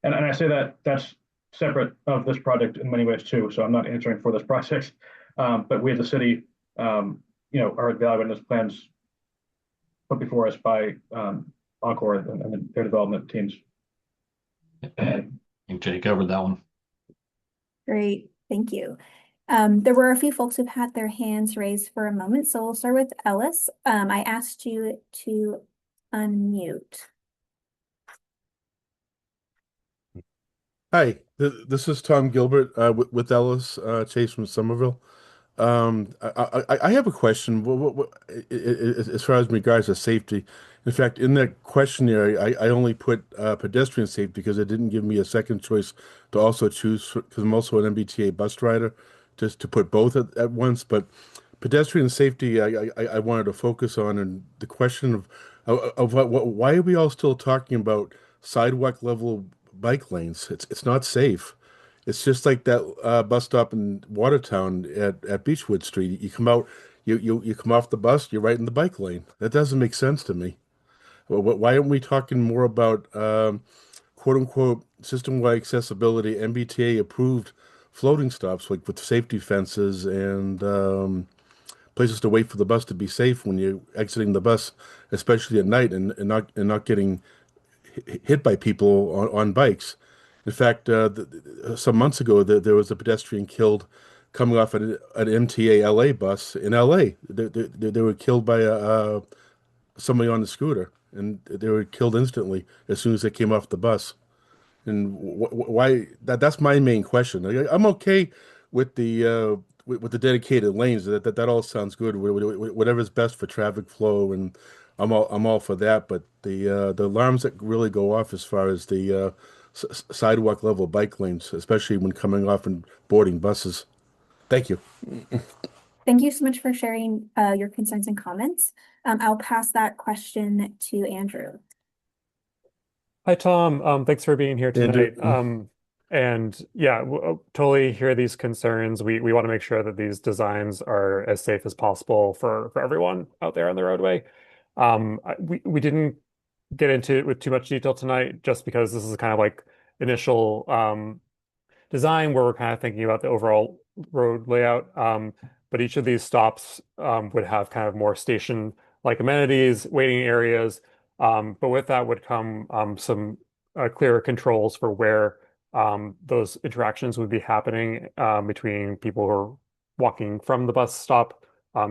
[SPEAKER 6] And I say that that's separate of this project in many ways too. So I'm not answering for this project, but we as a city, are evaluating those plans put before us by Encore and their development teams.
[SPEAKER 4] I think Jay covered that one.
[SPEAKER 5] Great, thank you. There were a few folks who've had their hands raised for a moment, so we'll start with Ellis. I asked you to unmute.
[SPEAKER 8] Hi, this is Tom Gilbert with Ellis Chase from Somerville. I have a question. As far as regards to safety, in fact, in that questionnaire, I only put pedestrian safety because it didn't give me a second choice to also choose because I'm also an MBTA bus driver, just to put both at once. But pedestrian safety, I wanted to focus on, and the question of why are we all still talking about sidewalk level bike lanes? It's not safe. It's just like that bus stop in Watertown at Beechwood Street. You come out, you come off the bus, you're right in the bike lane. That doesn't make sense to me. Why aren't we talking more about quote unquote system-wide accessibility, MBTA approved floating stops like with safety fences and places to wait for the bus to be safe when you're exiting the bus, especially at night, and not getting hit by people on bikes. In fact, some months ago, there was a pedestrian killed coming off an MTA LA bus in LA. They were killed by somebody on the scooter, and they were killed instantly as soon as they came off the bus. And why? That's my main question. I'm okay with the dedicated lanes. That all sounds good. Whatever's best for traffic flow, and I'm all for that. But the alarms that really go off as far as the sidewalk level bike lanes, especially when coming off and boarding buses. Thank you.
[SPEAKER 5] Thank you so much for sharing your concerns and comments. I'll pass that question to Andrew.
[SPEAKER 2] Hi, Tom. Thanks for being here
[SPEAKER 8] Andrew.
[SPEAKER 2] tonight. And yeah, totally hear these concerns. We want to make sure that these designs are as safe as possible for everyone out there on the roadway. We didn't get into it with too much detail tonight, just because this is kind of like initial design where we're kind of thinking about the overall road layout. But each of these stops would have kind of more station-like amenities, waiting areas. But with that would come some clearer controls for where those interactions would be happening between people who are walking from the bus stop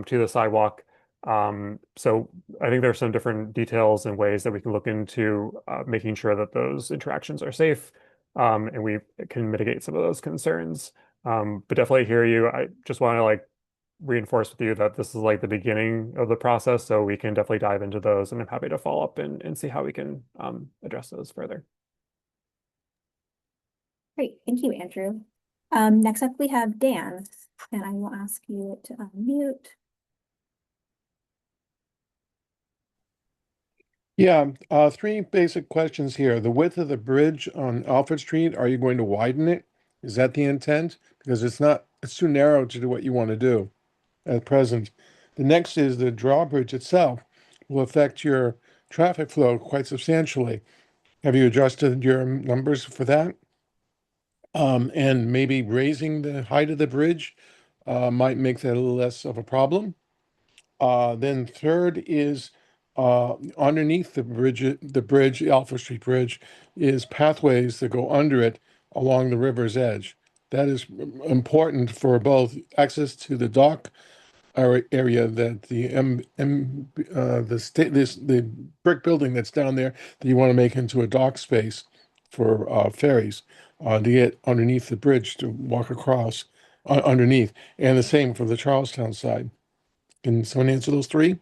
[SPEAKER 2] to the sidewalk. So I think there's some different details and ways that we can look into making sure that those interactions are safe, and we can mitigate some of those concerns. But definitely hear you. I just want to reinforce with you that this is like the beginning of the process, so we can definitely dive into those, and I'm happy to follow up and see how we can address those further.
[SPEAKER 5] Great, thank you, Andrew. Next up we have Dan, and I will ask you to unmute.
[SPEAKER 9] Yeah, three basic questions here. The width of the bridge on Alford Street, are you going to widen it? Is that the intent? Because it's too narrow to do what you want to do at present. The next is the drawbridge itself will affect your traffic flow quite substantially. Have you adjusted your numbers for that? And maybe raising the height of the bridge might make that a little less of a problem. Then third is underneath the bridge, the Alford Street Bridge, is pathways that go under it along the river's edge. That is important for both access to the dock area that the brick building that's down there that you want to make into a dock space for ferries to get underneath the bridge to walk across underneath, and the same for the Charlestown side. Can someone answer those three?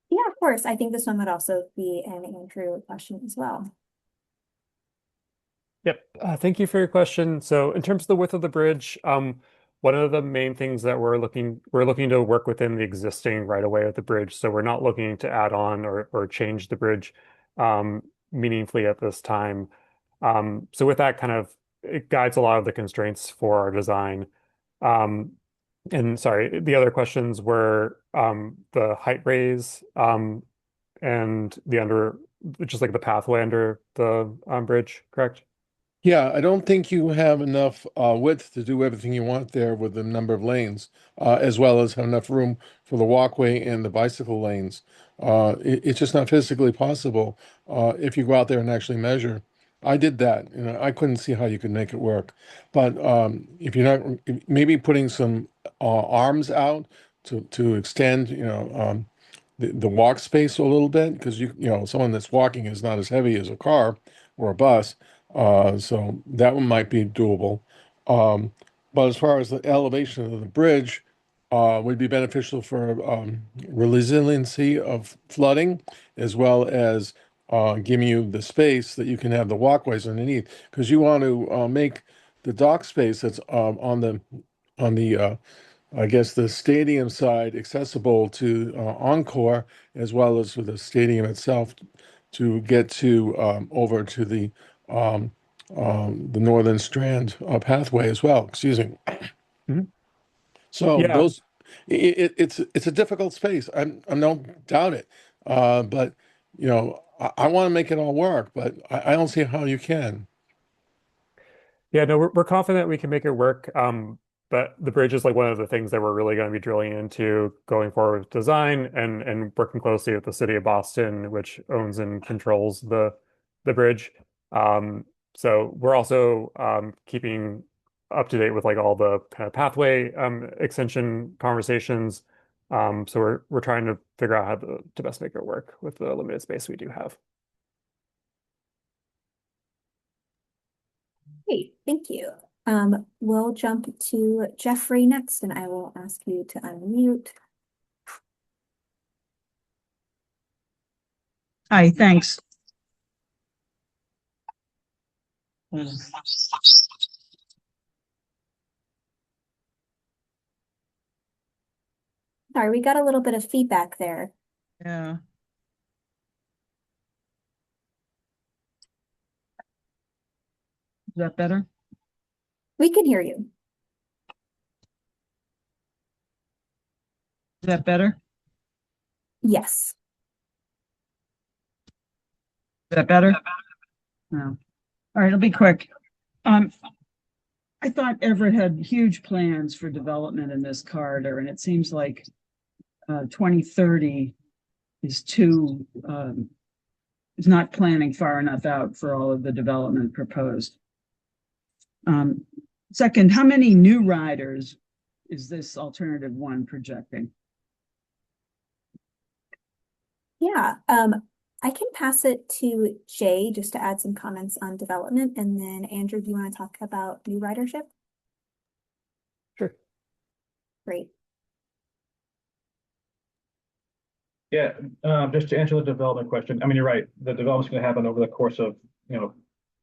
[SPEAKER 5] Yeah, of course. I think this one would also be an Andrew question as well.
[SPEAKER 2] Yep. Thank you for your question. So in terms of the width of the bridge, one of the main things that we're looking to work within the existing right of way of the bridge. So we're not looking to add on or change the bridge meaningfully at this time. So with that it guides a lot of the constraints for our design. And sorry, the other questions were the height raise and the just like the pathway under the bridge, correct?
[SPEAKER 9] Yeah, I don't think you have enough width to do everything you want there with the number of lanes, as well as have enough room for the walkway and the bicycle lanes. It's just not physically possible if you go out there and actually measure. I did that, I couldn't see how you could make it work. But if you're not, maybe putting some arms out to extend, the walk space a little bit, because someone that's walking is not as heavy as a car or a bus. So that one might be doable. Um, but as far as the elevation of the bridge, would be beneficial for resiliency of flooding, as well as giving you the space that you can have the walkways underneath, because you want to make the dock space that's on the I guess the stadium side accessible to Encore, as well as for the stadium itself to get to over to the Northern Strand pathway as well. Excuse me.
[SPEAKER 2] Mhm.
[SPEAKER 9] So
[SPEAKER 2] Yeah,
[SPEAKER 9] it's a difficult space. I don't doubt it, but I want to make it all work, but I don't see how you can.
[SPEAKER 2] yeah, no, we're confident we can make it work. But the bridge is like one of the things that we're really going to be drilling into going forward with design and working closely with the city of Boston, which owns and controls the bridge. So we're also keeping up to date with like all the kind of pathway extension conversations. So we're trying to figure out how to best make it work with the limited space we do have.
[SPEAKER 5] Great, thank you. We'll jump to Jeffrey next, and I will ask you to unmute.
[SPEAKER 10] Hi, thanks.
[SPEAKER 5] Sorry, we got a little bit of feedback there.
[SPEAKER 10] Yeah. Is that better?
[SPEAKER 5] We can hear you.
[SPEAKER 10] Is that better?
[SPEAKER 5] Yes.
[SPEAKER 10] Is that better? No. All right, it'll be quick. I thought Everett had huge plans for development in this corridor, and it seems like 2030 is is not planning far enough out for all of the development proposed. Second, how many new riders is this alternative one projecting?
[SPEAKER 5] Yeah, I can pass it to Jay just to add some comments on development, and then Andrew, do you want to talk about new ridership?
[SPEAKER 2] Sure.
[SPEAKER 5] Great.
[SPEAKER 6] Yeah, just to answer the development question, I mean, you're right. The development's going to happen over the course of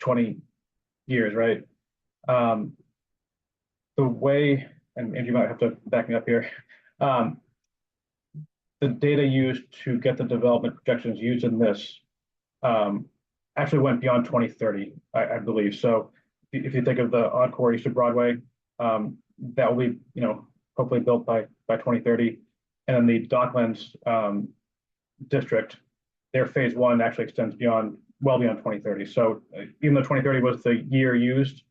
[SPEAKER 6] 20 years, right? The way, and you might have to back me up here. The data used to get the development projections used in this actually went beyond 2030, I believe. So if you think of the Encore East of Broadway, that will be hopefully built by 2030, and then the Docklands district, their phase one actually extends well beyond 2030. So even though 2030 was the year used,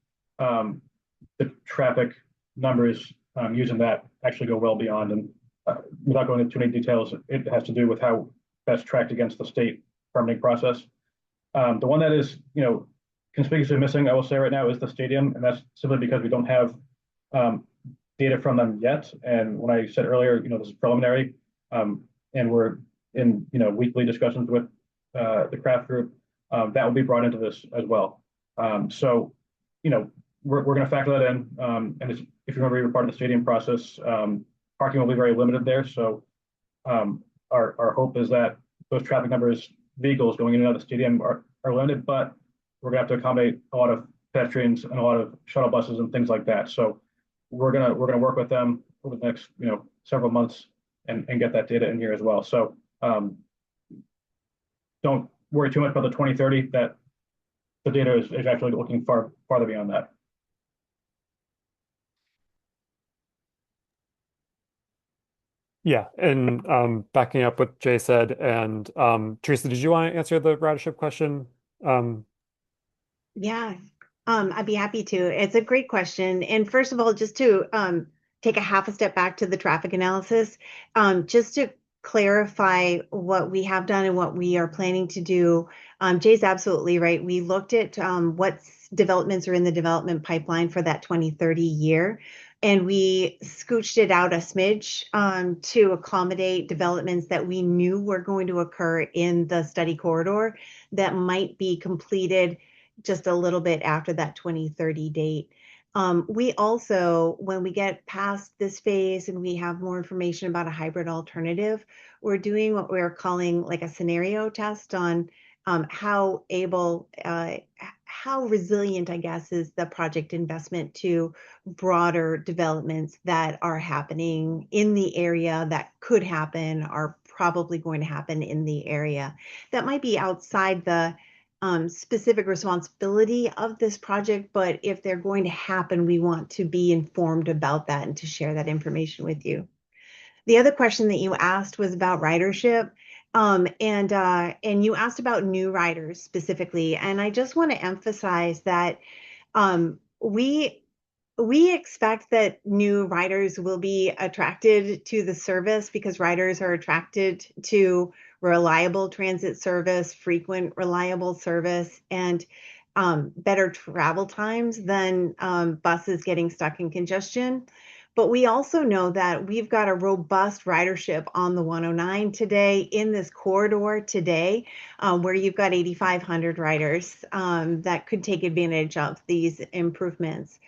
[SPEAKER 6] the traffic numbers using that actually go well beyond. And without going into too many details, it has to do with how that's tracked against the state permitting process. The one that is, conspicuously missing, I will say right now, is the stadium, and that's simply because we don't have data from them yet. And when I said earlier, this is preliminary, and we're in, weekly discussions with the craft group, that will be brought into this as well. So, we're going to factor that in. And if you remember, you're part of the stadium process, parking will be very limited there. So our hope is that those traffic numbers, vehicles going in and out of the stadium are limited, but we're going to have to accommodate a lot of pedestrians and a lot of shuttle buses and things like that. So we're gonna work with them over the next several months and get that data in here as well. So don't worry too much about the 2030. That the data is actually looking farther beyond that.
[SPEAKER 2] Yeah, and backing up what Jay said, and Teresa, did you want to answer the ridership question? Um,
[SPEAKER 7] Yeah, I'd be happy to. It's a great question. And first of all, just to take a half a step back to the traffic analysis, just to clarify what we have done and what we are planning to do, Jay's absolutely right. We looked at what developments are in the development pipeline for that 2030 year, and we scooched it out a smidge to accommodate developments that we knew were going to occur in the study corridor that might be completed just a little bit after that 2030 date. We also, when we get past this phase and we have more information about a hybrid alternative, we're doing what we're calling like a scenario test on how how resilient, I guess, is the project investment to broader developments that are happening in the area, that could happen, are probably going to happen in the area, that might be outside the specific responsibility of this project, but if they're going to happen, we want to be informed about that and to share that information with you. The other question that you asked was about ridership, and you asked about new riders specifically, and I just want to emphasize that we expect that new riders will be attracted to the service because riders are attracted to reliable transit service, frequent, reliable service, and better travel times than buses getting stuck in congestion. But we also know that we've got a robust ridership on the 109 today, in this corridor today, where you've got 8,500 riders that could take advantage of these improvements.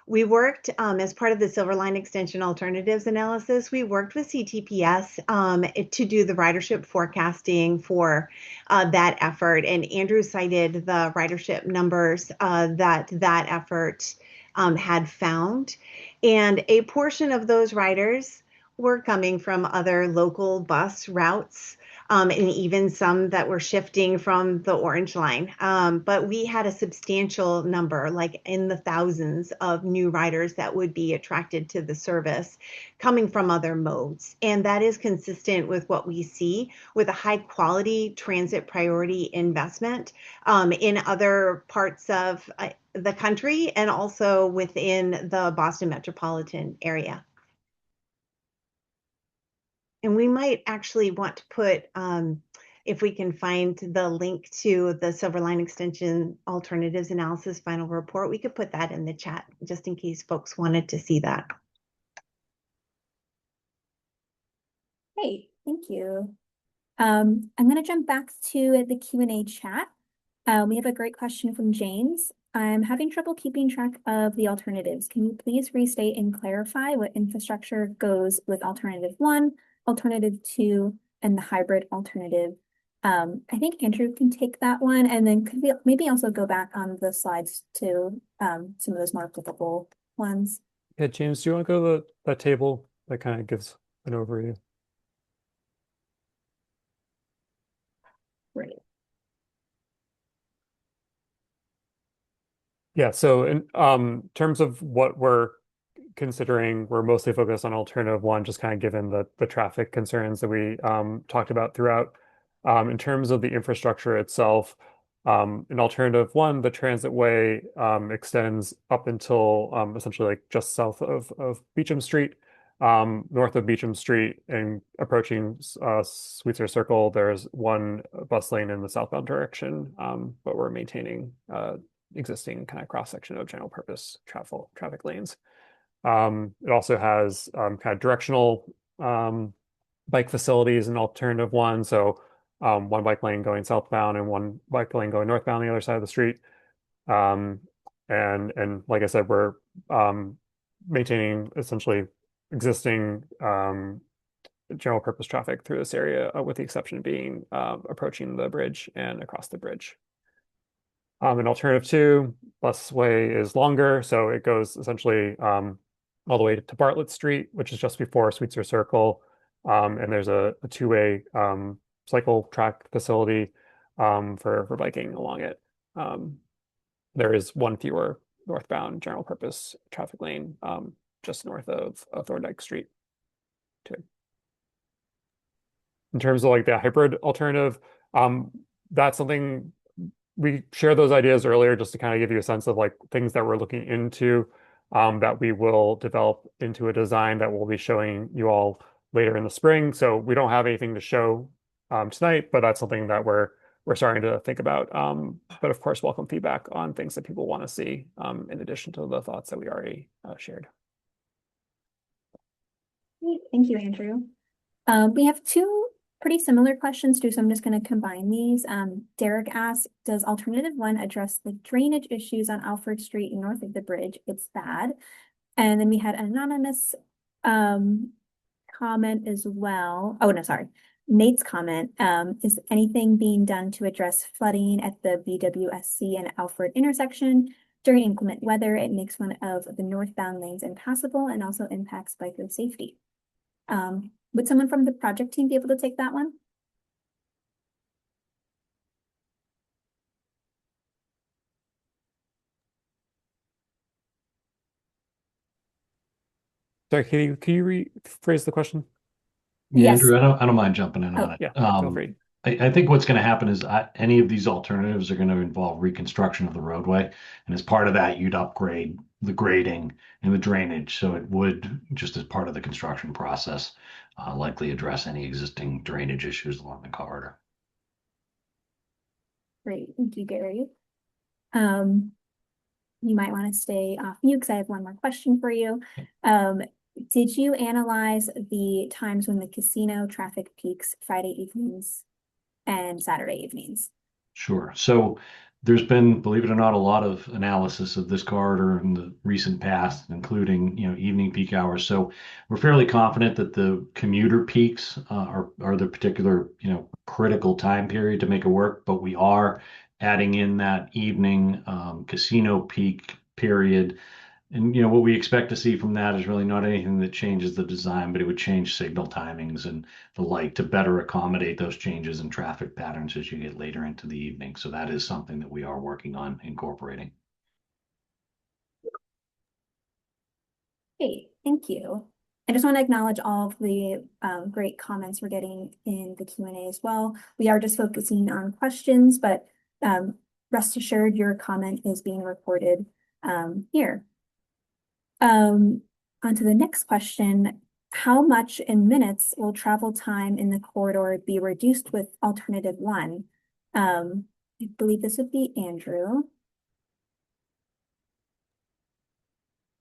[SPEAKER 7] We worked as part of the Silver Line Extension Alternatives analysis. We worked with CTPS to do the ridership forecasting for that effort. And Andrew cited the ridership numbers that effort had found. And a portion of those riders were coming from other local bus routes, and even some that were shifting from the Orange Line. But we had a substantial number, like in the thousands of new riders that would be attracted to the service coming from other modes. And that is consistent with what we see with a high quality transit priority investment in other parts of the country and also within the Boston metropolitan area. And we might actually want to put, if we can find the link to the Silver Line Extension Alternatives Analysis final report, we could put that in the chat just in case folks wanted to see that.
[SPEAKER 5] Great, thank you. I'm going to jump back to the Q&A chat. We have a great question from James. I'm having trouble keeping track of the alternatives. Can you please restate and clarify what infrastructure goes with alternative 1, alternative 2, and the hybrid alternative? I think Andrew can take that one, and then could we maybe also go back on the slides to some of those more applicable ones?
[SPEAKER 2] Yeah, James, do you want to go to that table that kind of gives an overview?
[SPEAKER 5] Great.
[SPEAKER 2] Yeah, so in terms of what we're considering, we're mostly focused on alternative 1, just kind of given the traffic concerns that we talked about throughout. In terms of the infrastructure itself, in alternative 1, the transit way extends up until essentially like just south of Beecham Street. North of Beecham Street and approaching Sweetser Circle, there's one bus lane in the southbound direction, but we're maintaining existing kind of cross-section of general purpose traffic lanes. It also has kind of directional bike facilities in alternative 1. So one bike lane going southbound and one bike lane going northbound on the other side of the street. And like I said, we're maintaining essentially existing general purpose traffic through this area, with the exception being approaching the bridge and across the bridge. In alternative 2, busway is longer, so it goes essentially all the way to Bartlett Street, which is just before Sweetser Circle, and there's a two-way cycle track facility for biking along it. There is one fewer northbound general purpose traffic lane just north of Thorndike Street, too. In terms of like the hybrid alternative, that's something we shared those ideas earlier just to kind of give you a sense of like things that we're looking into that we will develop into a design that we'll be showing you all later in the spring. So we don't have anything to show tonight, but that's something that we're starting to think about. But of course, welcome feedback on things that people want to see in addition to the thoughts that we already shared.
[SPEAKER 5] Great. Thank you, Andrew. We have two pretty similar questions too, so I'm just going to combine these. Derek asked, does alternative one address the drainage issues on Alford Street north of the bridge? It's bad. And then we had an anonymous comment as well. Oh, no, sorry. Nate's comment, is anything being done to address flooding at the BWSC and Alford intersection? During inclement weather, it makes one of the northbound lanes impassable and also impacts biker safety. Would someone from the project team be able to take that one?
[SPEAKER 2] Sorry, can you rephrase the question?
[SPEAKER 4] Yeah,
[SPEAKER 5] Yes.
[SPEAKER 4] Andrew, I don't mind jumping in on it.
[SPEAKER 2] Yeah, feel free.
[SPEAKER 4] I think what's going to happen is any of these alternatives are going to involve reconstruction of the roadway. And as part of that, you'd upgrade the grading and the drainage. So it would, just as part of the construction process, likely address any existing drainage issues along the corridor.
[SPEAKER 5] Great, thank you, Gary. You might want to stay off mute because I have one more question for you. Did you analyze the times when the casino traffic peaks Friday evenings and Saturday evenings?
[SPEAKER 4] Sure. So there's been, believe it or not, a lot of analysis of this corridor in the recent past, including, evening peak hours. So we're fairly confident that the commuter peaks are the particular, critical time period to make it work. But we are adding in that evening casino peak period. And what we expect to see from that is really not anything that changes the design, but it would change signal timings and the like to better accommodate those changes in traffic patterns as you get later into the evening. So that is something that we are working on incorporating.
[SPEAKER 5] Hey, thank you. I just want to acknowledge all of the great comments we're getting in the Q&A as well. We are just focusing on questions, but rest assured your comment is being recorded here. On to the next question. How much in minutes will travel time in the corridor be reduced with alternative one? I believe this would be Andrew.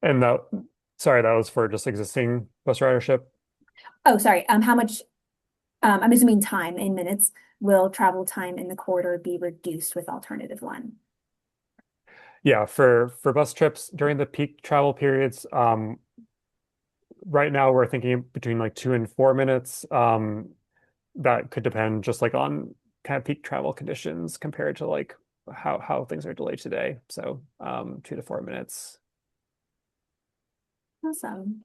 [SPEAKER 2] And sorry, that was for just existing bus ridership.
[SPEAKER 5] Oh, sorry. How much, I'm assuming time in minutes, will travel time in the corridor be reduced with alternative one?
[SPEAKER 2] Yeah, for bus trips during the peak travel periods, right now we're thinking between like 2 and 4 minutes. That could depend just like on kind of peak travel conditions compared to like how things are delayed today. So 2 to 4 minutes.
[SPEAKER 5] Awesome.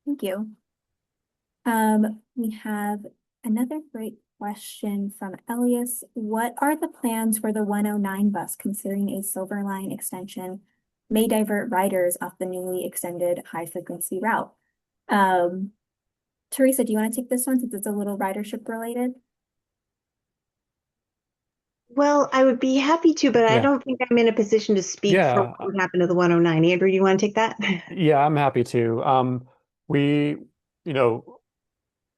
[SPEAKER 5] Thank you. We have another great question from Elias. What are the plans for the 109 bus considering a Silver Line extension may divert riders off the newly extended high frequency route? Teresa, do you want to take this one since it's a little ridership related?
[SPEAKER 7] Well, I would be happy to, but I
[SPEAKER 2] Yeah.
[SPEAKER 7] don't think I'm in a position to speak
[SPEAKER 2] Yeah.
[SPEAKER 7] for what happened to the 109. Andrew, you want to take that?
[SPEAKER 2] Yeah, I'm happy to. We,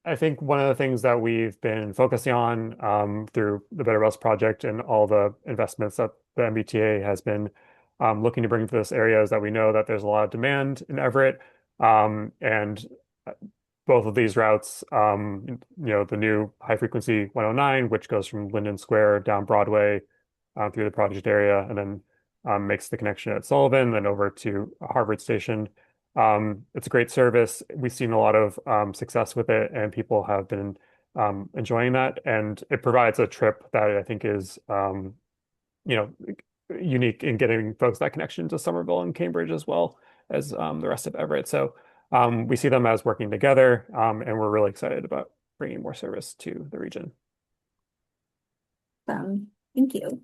[SPEAKER 2] I think one of the things that we've been focusing on through the Better Bus Project and all the investments that the MBTA has been looking to bring to this area is that we know that there's a lot of demand in Everett, and both of these routes, the new high frequency 109, which goes from Linden Square down Broadway through the project area, and then makes the connection at Sullivan, then over to Harvard Station. It's a great service. We've seen a lot of success with it, and people have been enjoying that. And it provides a trip that I think is, unique in getting folks that connection to Somerville and Cambridge as well as the rest of Everett. So we see them as working together, and we're really excited about bringing more service to the region.
[SPEAKER 5] Thank you.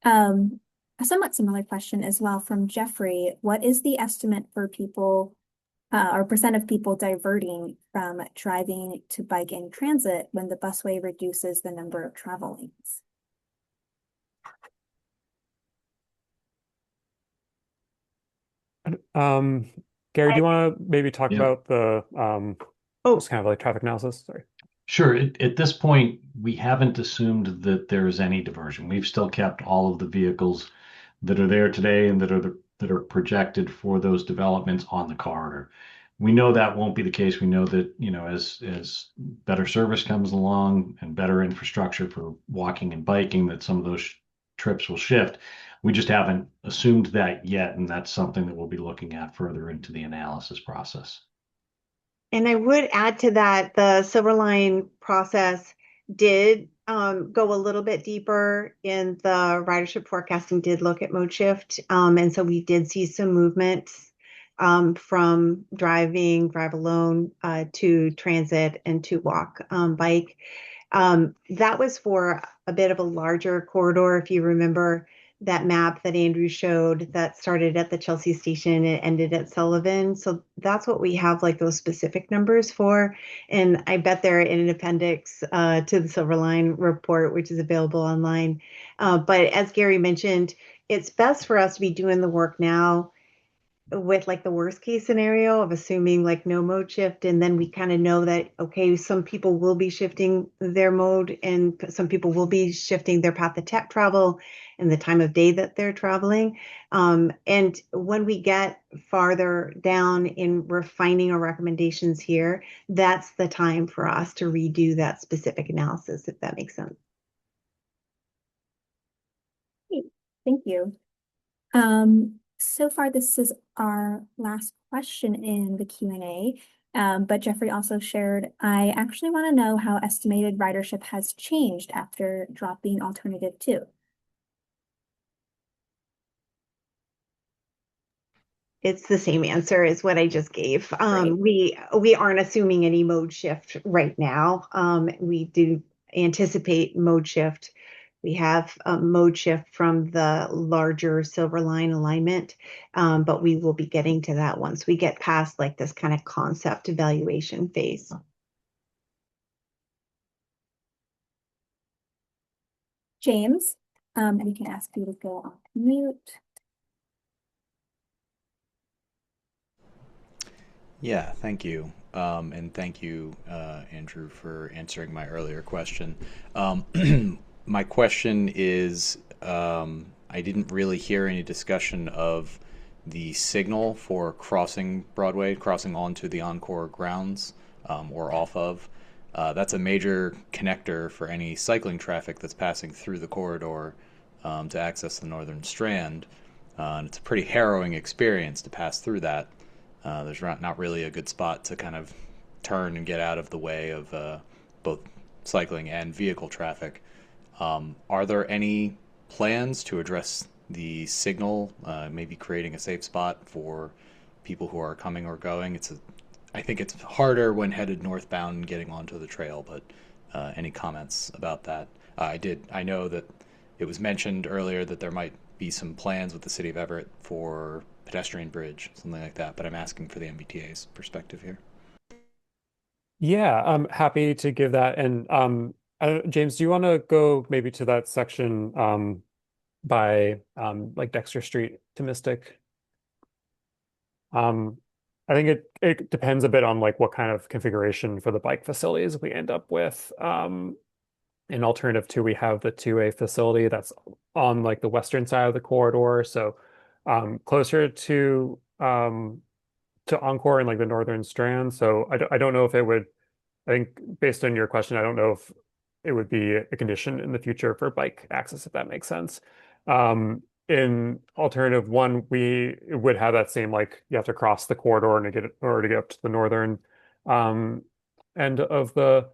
[SPEAKER 5] A somewhat similar question as well from Jeffrey. What is the estimate for people or percent of people diverting from driving to bike and transit when the busway reduces the number of travel lanes?
[SPEAKER 2] Gary, do you want to maybe talk
[SPEAKER 4] Yeah.
[SPEAKER 2] about the
[SPEAKER 7] Oh,
[SPEAKER 2] just kind of like traffic analysis? Sorry.
[SPEAKER 4] Sure. At this point, we haven't assumed that there's any diversion. We've still kept all of the vehicles that are there today and that are projected for those developments on the corridor. We know that won't be the case. We know that, as better service comes along and better infrastructure for walking and biking, that some of those trips will shift. We just haven't assumed that yet, and that's something that we'll be looking at further into the analysis process.
[SPEAKER 7] and I would add to that, the Silver Line process did go a little bit deeper in the ridership forecasting, did look at mode shift. And so we did see some movements from drive alone to transit and to walk bike. That was for a bit of a larger corridor. If you remember that map that Andrew showed that started at the Chelsea station and ended at Sullivan. So that's what we have like those specific numbers for. And I bet they're in an appendix to the Silver Line report, which is available online. But as Gary mentioned, it's best for us to be doing the work now with like the worst case scenario of assuming like no mode shift, and then we kind of know that okay, some people will be shifting their mode and some people will be shifting their path of travel and the time of day that they're traveling. And when we get farther down in refining our recommendations here, that's the time for us to redo that specific analysis, if that makes sense.
[SPEAKER 5] Great. Thank you. So far, this is our last question in the Q&A, but Jeffrey also shared, I actually want to know how estimated ridership has changed after dropping alternative 2.
[SPEAKER 7] It's the same answer as what I just gave. We aren't assuming any mode shift right now. We do anticipate mode shift. We have a mode shift from the larger Silver Line alignment, but we will be getting to that once we get past like this kind of concept evaluation phase.
[SPEAKER 5] James, we can ask you to go on mute.
[SPEAKER 11] Yeah, thank you. And thank you, Andrew, for answering my earlier question. My question is, I didn't really hear any discussion of the signal for crossing Broadway, crossing onto the Encore grounds, or off of. That's a major connector for any cycling traffic that's passing through the corridor to access the Northern Strand. And it's a pretty harrowing experience to pass through that. There's not really a good spot to kind of turn and get out of the way of both cycling and vehicle traffic. Are there any plans to address the signal, maybe creating a safe spot for people who are coming or going? I think it's harder when headed northbound and getting onto the trail, but any comments about that? I know that it was mentioned earlier that there might be some plans with the city of Everett for pedestrian bridge, something like that, but I'm asking for the MBTA's perspective here.
[SPEAKER 2] Yeah, I'm happy to give that. And James, do you want to go maybe to that section by like Dexter Street to Mystic? I think it depends a bit on like what kind of configuration for the bike facilities we end up with. In alternative 2, we have the 2A facility that's on like the western side of the corridor, so closer to Encore and like the Northern Strand. So I don't know if it would. I think based on your question, I don't know if it would be a condition in the future for bike access, if that makes sense. In alternative 1, we would have that same like you have to cross the corridor and to get up to the northern end of the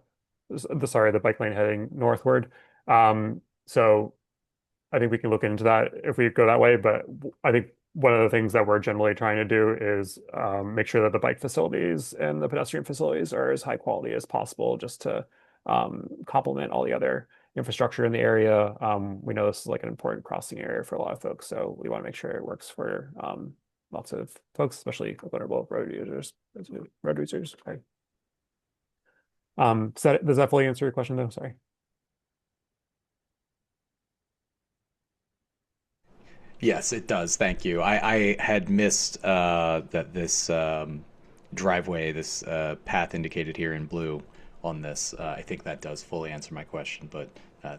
[SPEAKER 2] bike lane heading northward. So I think we can look into that if we go that way. But I think one of the things that we're generally trying to do is make sure that the bike facilities and the pedestrian facilities are as high quality as possible, just to complement all the other infrastructure in the area. We know this is like an important crossing area for a lot of folks, so we want to make sure it works for lots of folks, especially vulnerable road users. Sorry. Does that fully answer your question though? Sorry.
[SPEAKER 11] Yes, it does. Thank you. I had missed that this driveway, this path indicated here in blue on this. I think that does fully answer my question, but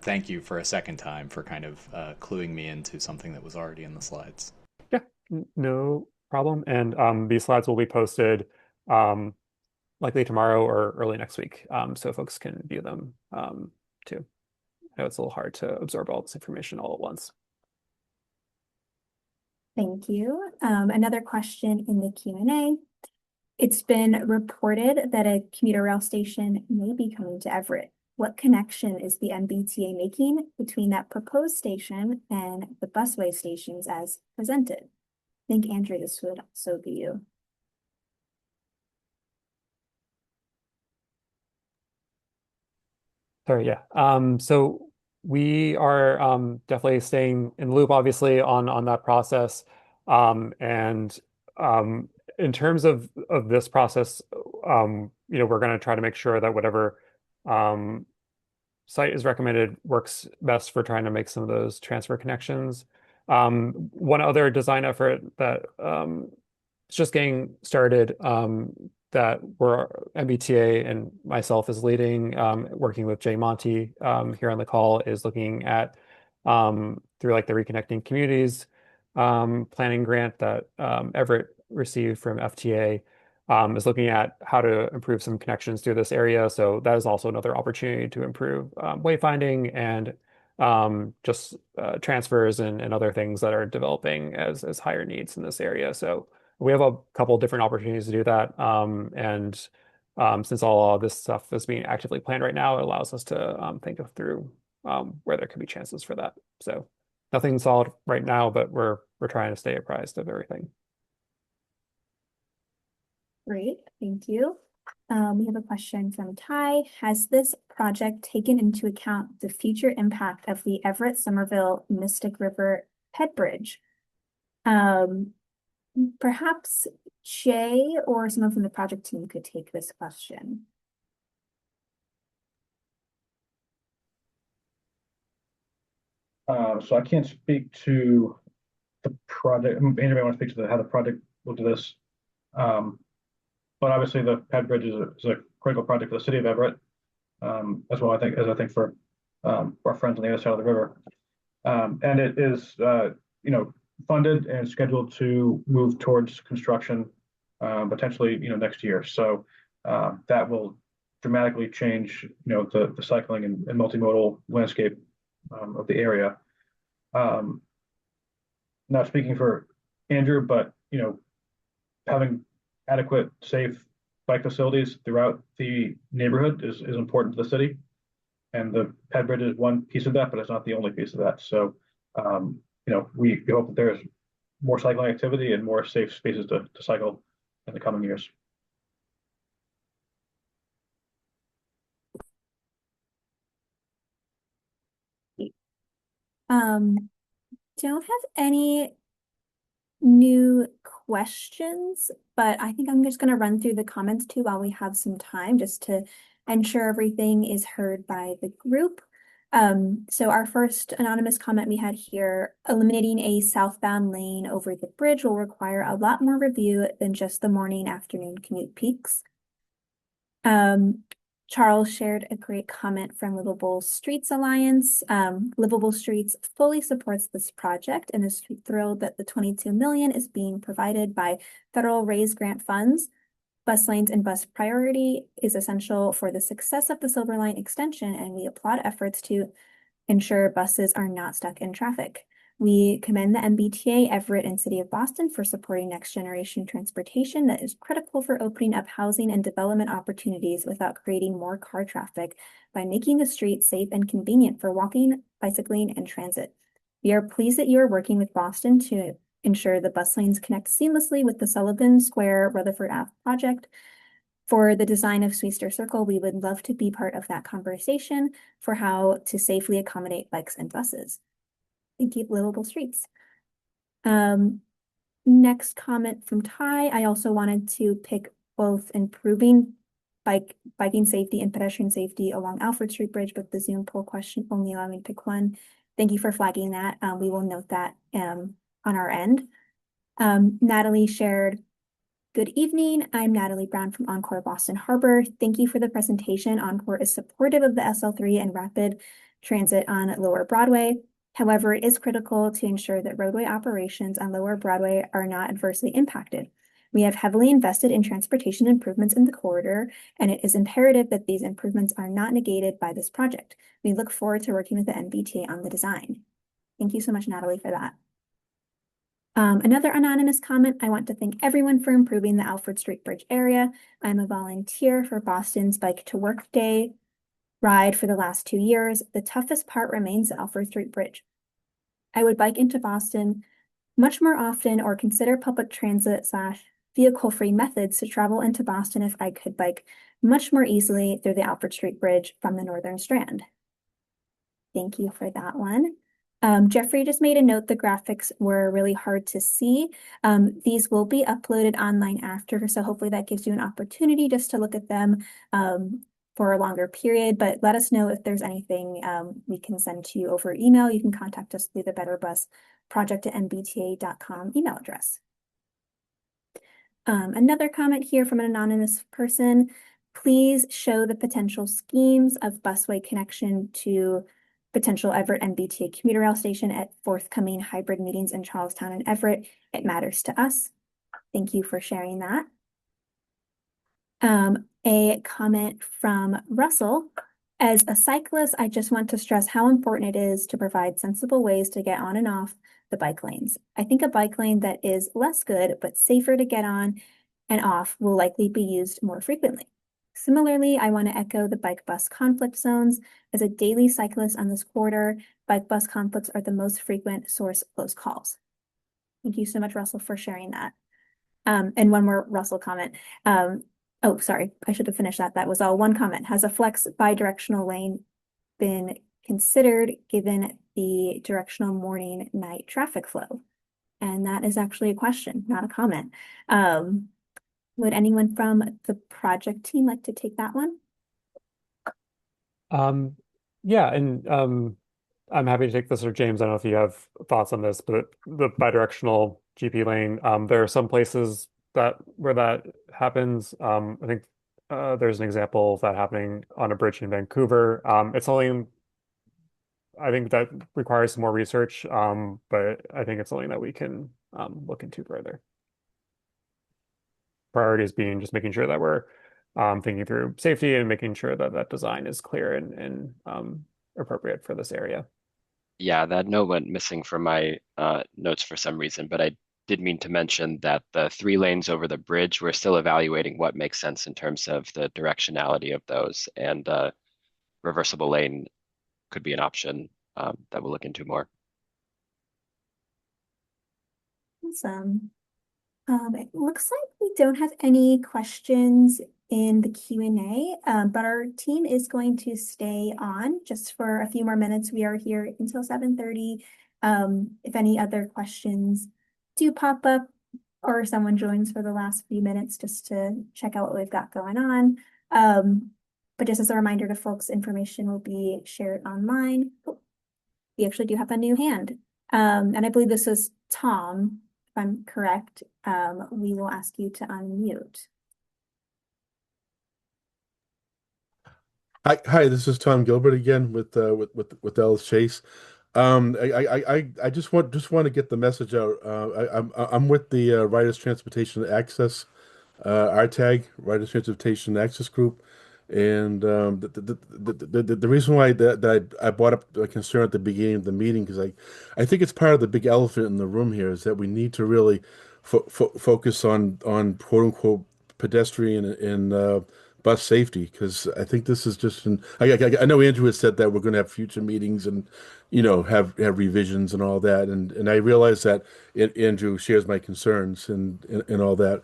[SPEAKER 11] thank you for a second time for kind of cluing me into something that was already in the slides.
[SPEAKER 2] Yeah, no problem. And these slides will be posted likely tomorrow or early next week, so folks can view them too. I know it's a little hard to absorb all this information all at once.
[SPEAKER 5] Thank you. Another question in the Q&A. It's been reported that a commuter rail station may be coming to Everett. What connection is the MBTA making between that proposed station and the busway stations as presented? I think, Andrew, this would also be you.
[SPEAKER 2] Sorry, yeah. So we are definitely staying in the loop, obviously, on that process. And in terms of this process, we're going to try to make sure that whatever site is recommended works best for trying to make some of those transfer connections. One other design effort that is just getting started that MBTA and myself is leading, working with Jay Monty here on the call, is looking at through like the Reconnecting Communities planning grant that Everett received from FTA, is looking at how to improve some connections through this area. So that is also another opportunity to improve wayfinding and just transfers and other things that are developing as higher needs in this area. So we have a couple different opportunities to do that. And since all of this stuff is being actively planned right now, it allows us to think through where there could be chances for that. So nothing solid right now, but we're trying to stay apprised of everything.
[SPEAKER 5] Great, thank you. We have a question from Ty. Has this project taken into account the future impact of the Everett Somerville Mystic River Head Bridge? Perhaps Jay or someone from the project team could take this question.
[SPEAKER 6] So I can't speak to the project. Andrew may want to speak to how the project looked at this. But obviously the head bridge is a critical project for the city of Everett, as well, as I think for our friends on the other side of the river. And it is, funded and scheduled to move towards construction potentially, next year. So that will dramatically change, the cycling and multimodal landscape of the area. Not speaking for Andrew, but having adequate, safe bike facilities throughout the neighborhood is important to the city. And the ped bridge is one piece of that, but it's not the only piece of that. So, we hope that there's more cycling activity and more safe spaces to cycle in the coming years.
[SPEAKER 5] Don't have any new questions, but I think I'm just going to run through the comments too while we have some time, just to ensure everything is heard by the group. So our first anonymous comment we had here: eliminating a southbound lane over the bridge will require a lot more review than just the morning afternoon commute peaks. Charles shared a great comment from Livable Streets Alliance. Livable Streets fully supports this project and is thrilled that the $22 million is being provided by federal raise grant funds. Bus lanes and bus priority is essential for the success of the Silver Line extension, and we applaud efforts to ensure buses are not stuck in traffic. We commend the MBTA, Everett, and City of Boston for supporting next generation transportation that is critical for opening up housing and development opportunities without creating more car traffic by making the street safe and convenient for walking, bicycling, and transit. We are pleased that you are working with Boston to ensure the bus lanes connect seamlessly with the Sullivan Square Rutherford Ave project. For the design of Sweester Circle, we would love to be part of that conversation for how to safely accommodate bikes and buses. Thank you, Livable Streets. Next comment from Ty. I also wanted to pick both improving biking safety and pedestrian safety along Alford Street Bridge, but the Zoom poll question only allowed me to pick one. Thank you for flagging that. We will note that on our end. Natalie shared, "Good evening. I'm Natalie Brown from Encore Boston Harbor. Thank you for the presentation. Encore is supportive of the SL3 and rapid transit on Lower Broadway. However, it is critical to ensure that roadway operations on Lower Broadway are not adversely impacted. We have heavily invested in transportation improvements in the corridor, and it is imperative that these improvements are not negated by this project. We look forward to working with the MBTA on the design." Thank you so much, Natalie, for that. Another anonymous comment: "I want to thank everyone for improving the Alford Street Bridge area. I'm a volunteer for Boston's Bike to Work Day ride for the last 2 years. The toughest part remains the Alford Street Bridge. I would bike into Boston much more often or consider public transit / vehicle-free methods to travel into Boston if I could bike much more easily through the Alford Street Bridge from the Northern Strand." Thank you for that one. Jeffrey just made a note the graphics were really hard to see. These will be uploaded online after, so hopefully that gives you an opportunity just to look at them for a longer period, but let us know if there's anything we can send to you over email. You can contact us through the betterbusproject@mbta.com email address. Another comment here from an anonymous person: "Please show the potential schemes of busway connection to potential Everett MBTA commuter rail station at forthcoming hybrid meetings in Charlestown and Everett. It matters to us." Thank you for sharing that. A comment from Russell: "As a cyclist, I just want to stress how important it is to provide sensible ways to get on and off the bike lanes. I think a bike lane that is less good but safer to get on and off will likely be used more frequently. Similarly, I want to echo the bike bus conflict zones. As a daily cyclist on this corridor, bike bus conflicts are the most frequent source of those calls." Thank you so much, Russell, for sharing that. And one more Russell comment. Oh, sorry, I should have finished that. That was all one comment. "Has a flex bi-directional lane been considered given the directional morning night traffic flow?" And that is actually a question, not a comment. Would anyone from the project team like to take that one?
[SPEAKER 2] Yeah, and I'm happy to take this, or James, I don't know if you have thoughts on this, but the bidirectional GP lane, there are some places where that happens. I think there's an example of that happening on a bridge in Vancouver. It's only, I think that requires some more research, but I think it's something that we can look into further. Priorities being just making sure that we're thinking through safety and making sure that that design is clear and appropriate for this area.
[SPEAKER 3] Yeah, that note went missing from my notes for some reason, but I did mean to mention that the 3 lanes over the bridge, we're still evaluating what makes sense in terms of the directionality of those, and reversible lane could be an option that we'll look into more.
[SPEAKER 5] Awesome. It looks like we don't have any questions in the Q&A, but our team is going to stay on just for a few more minutes. We are here until 7:30. If any other questions do pop up or someone joins for the last few minutes just to check out what we've got going on. But just as a reminder to folks, information will be shared online. Oh, we actually do have a new hand. And I believe this is Tom, if I'm correct. We will ask you to unmute.
[SPEAKER 8] Hi, this is Tom Gilbert again with Ellis Chase. I just want to get the message out. I'm with the Riders Transportation Access, RTAG, Riders Transportation Access Group, and the reason why that I brought up the concern at the beginning of the meeting, because I think it's part of the big elephant in the room here, is that we need to really focus on quote unquote pedestrian and bus safety, because I think this is just I know Andrew has said that we're going to have future meetings and have revisions and all that, and I realize that Andrew shares my concerns and all that,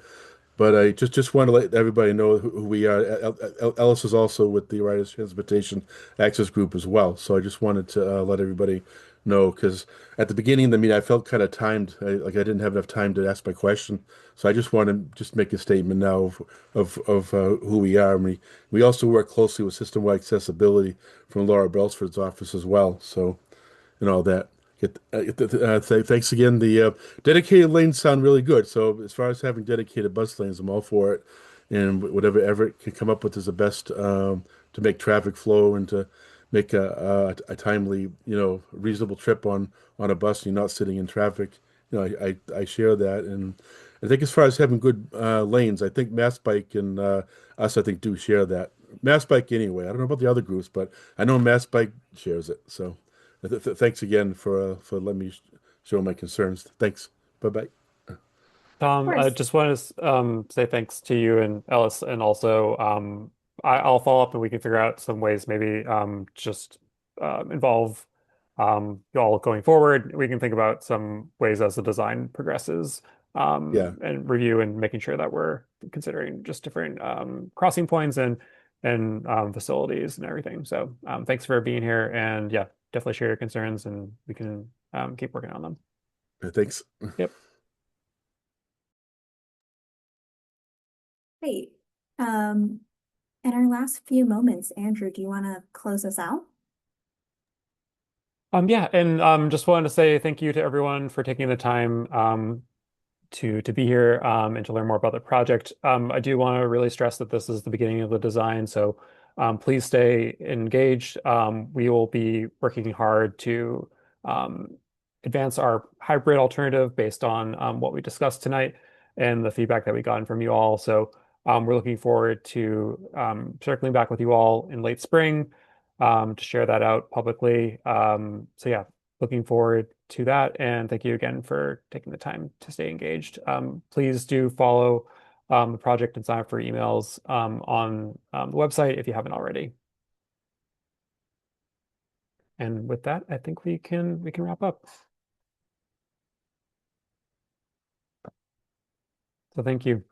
[SPEAKER 8] but I just want to let everybody know who we are. Ellis is also with the Riders Transportation Access Group as well, so I just wanted to let everybody no, because at the beginning of the meeting, I felt kind of timed, like I didn't have enough time to ask my question. So I just want to just make a statement now of who we are. And we also work closely with system-wide accessibility from Laura Belford's office as well. So and all that. Thanks again. The dedicated lanes sound really good. So as far as having dedicated bus lanes, I'm all for it. And whatever Everett can come up with is the best to make traffic flow and to make a timely, reasonable trip on a bus. And you're not sitting in traffic. I share that. And I think as far as having good lanes, I think Mass Bike and us, I think, do share that. Mass Bike anyway. I don't know about the other groups, but I know Mass Bike shares it. So. Thanks again for letting me show my concerns. Thanks. Bye-bye.
[SPEAKER 2] Tom, I
[SPEAKER 5] course.
[SPEAKER 2] just want to say thanks to you and Ellis, and also I'll follow up and we can figure out some ways maybe just involve you all going forward. We can think about some ways as the design progresses
[SPEAKER 8] Yeah.
[SPEAKER 2] and review and making sure that we're considering just different crossing points and facilities and everything. So thanks for being here, and yeah, definitely share your concerns and we can keep working on them.
[SPEAKER 8] Thanks.
[SPEAKER 2] Yep.
[SPEAKER 5] Great. In our last few moments, Andrew, do you want to close us out?
[SPEAKER 2] Yeah, and just wanted to say thank you to everyone for taking the time to be here and to learn more about the project. I do want to really stress that this is the beginning of the design, so please stay engaged. We will be working hard to advance our hybrid alternative based on what we discussed tonight and the feedback that we gotten from you all. So we're looking forward to circling back with you all in late spring to share that out publicly. So yeah, looking forward to that. And thank you again for taking the time to stay engaged. Please do follow the project and sign up for emails on the website if you haven't already. And with that, I think we can wrap up. So thank you.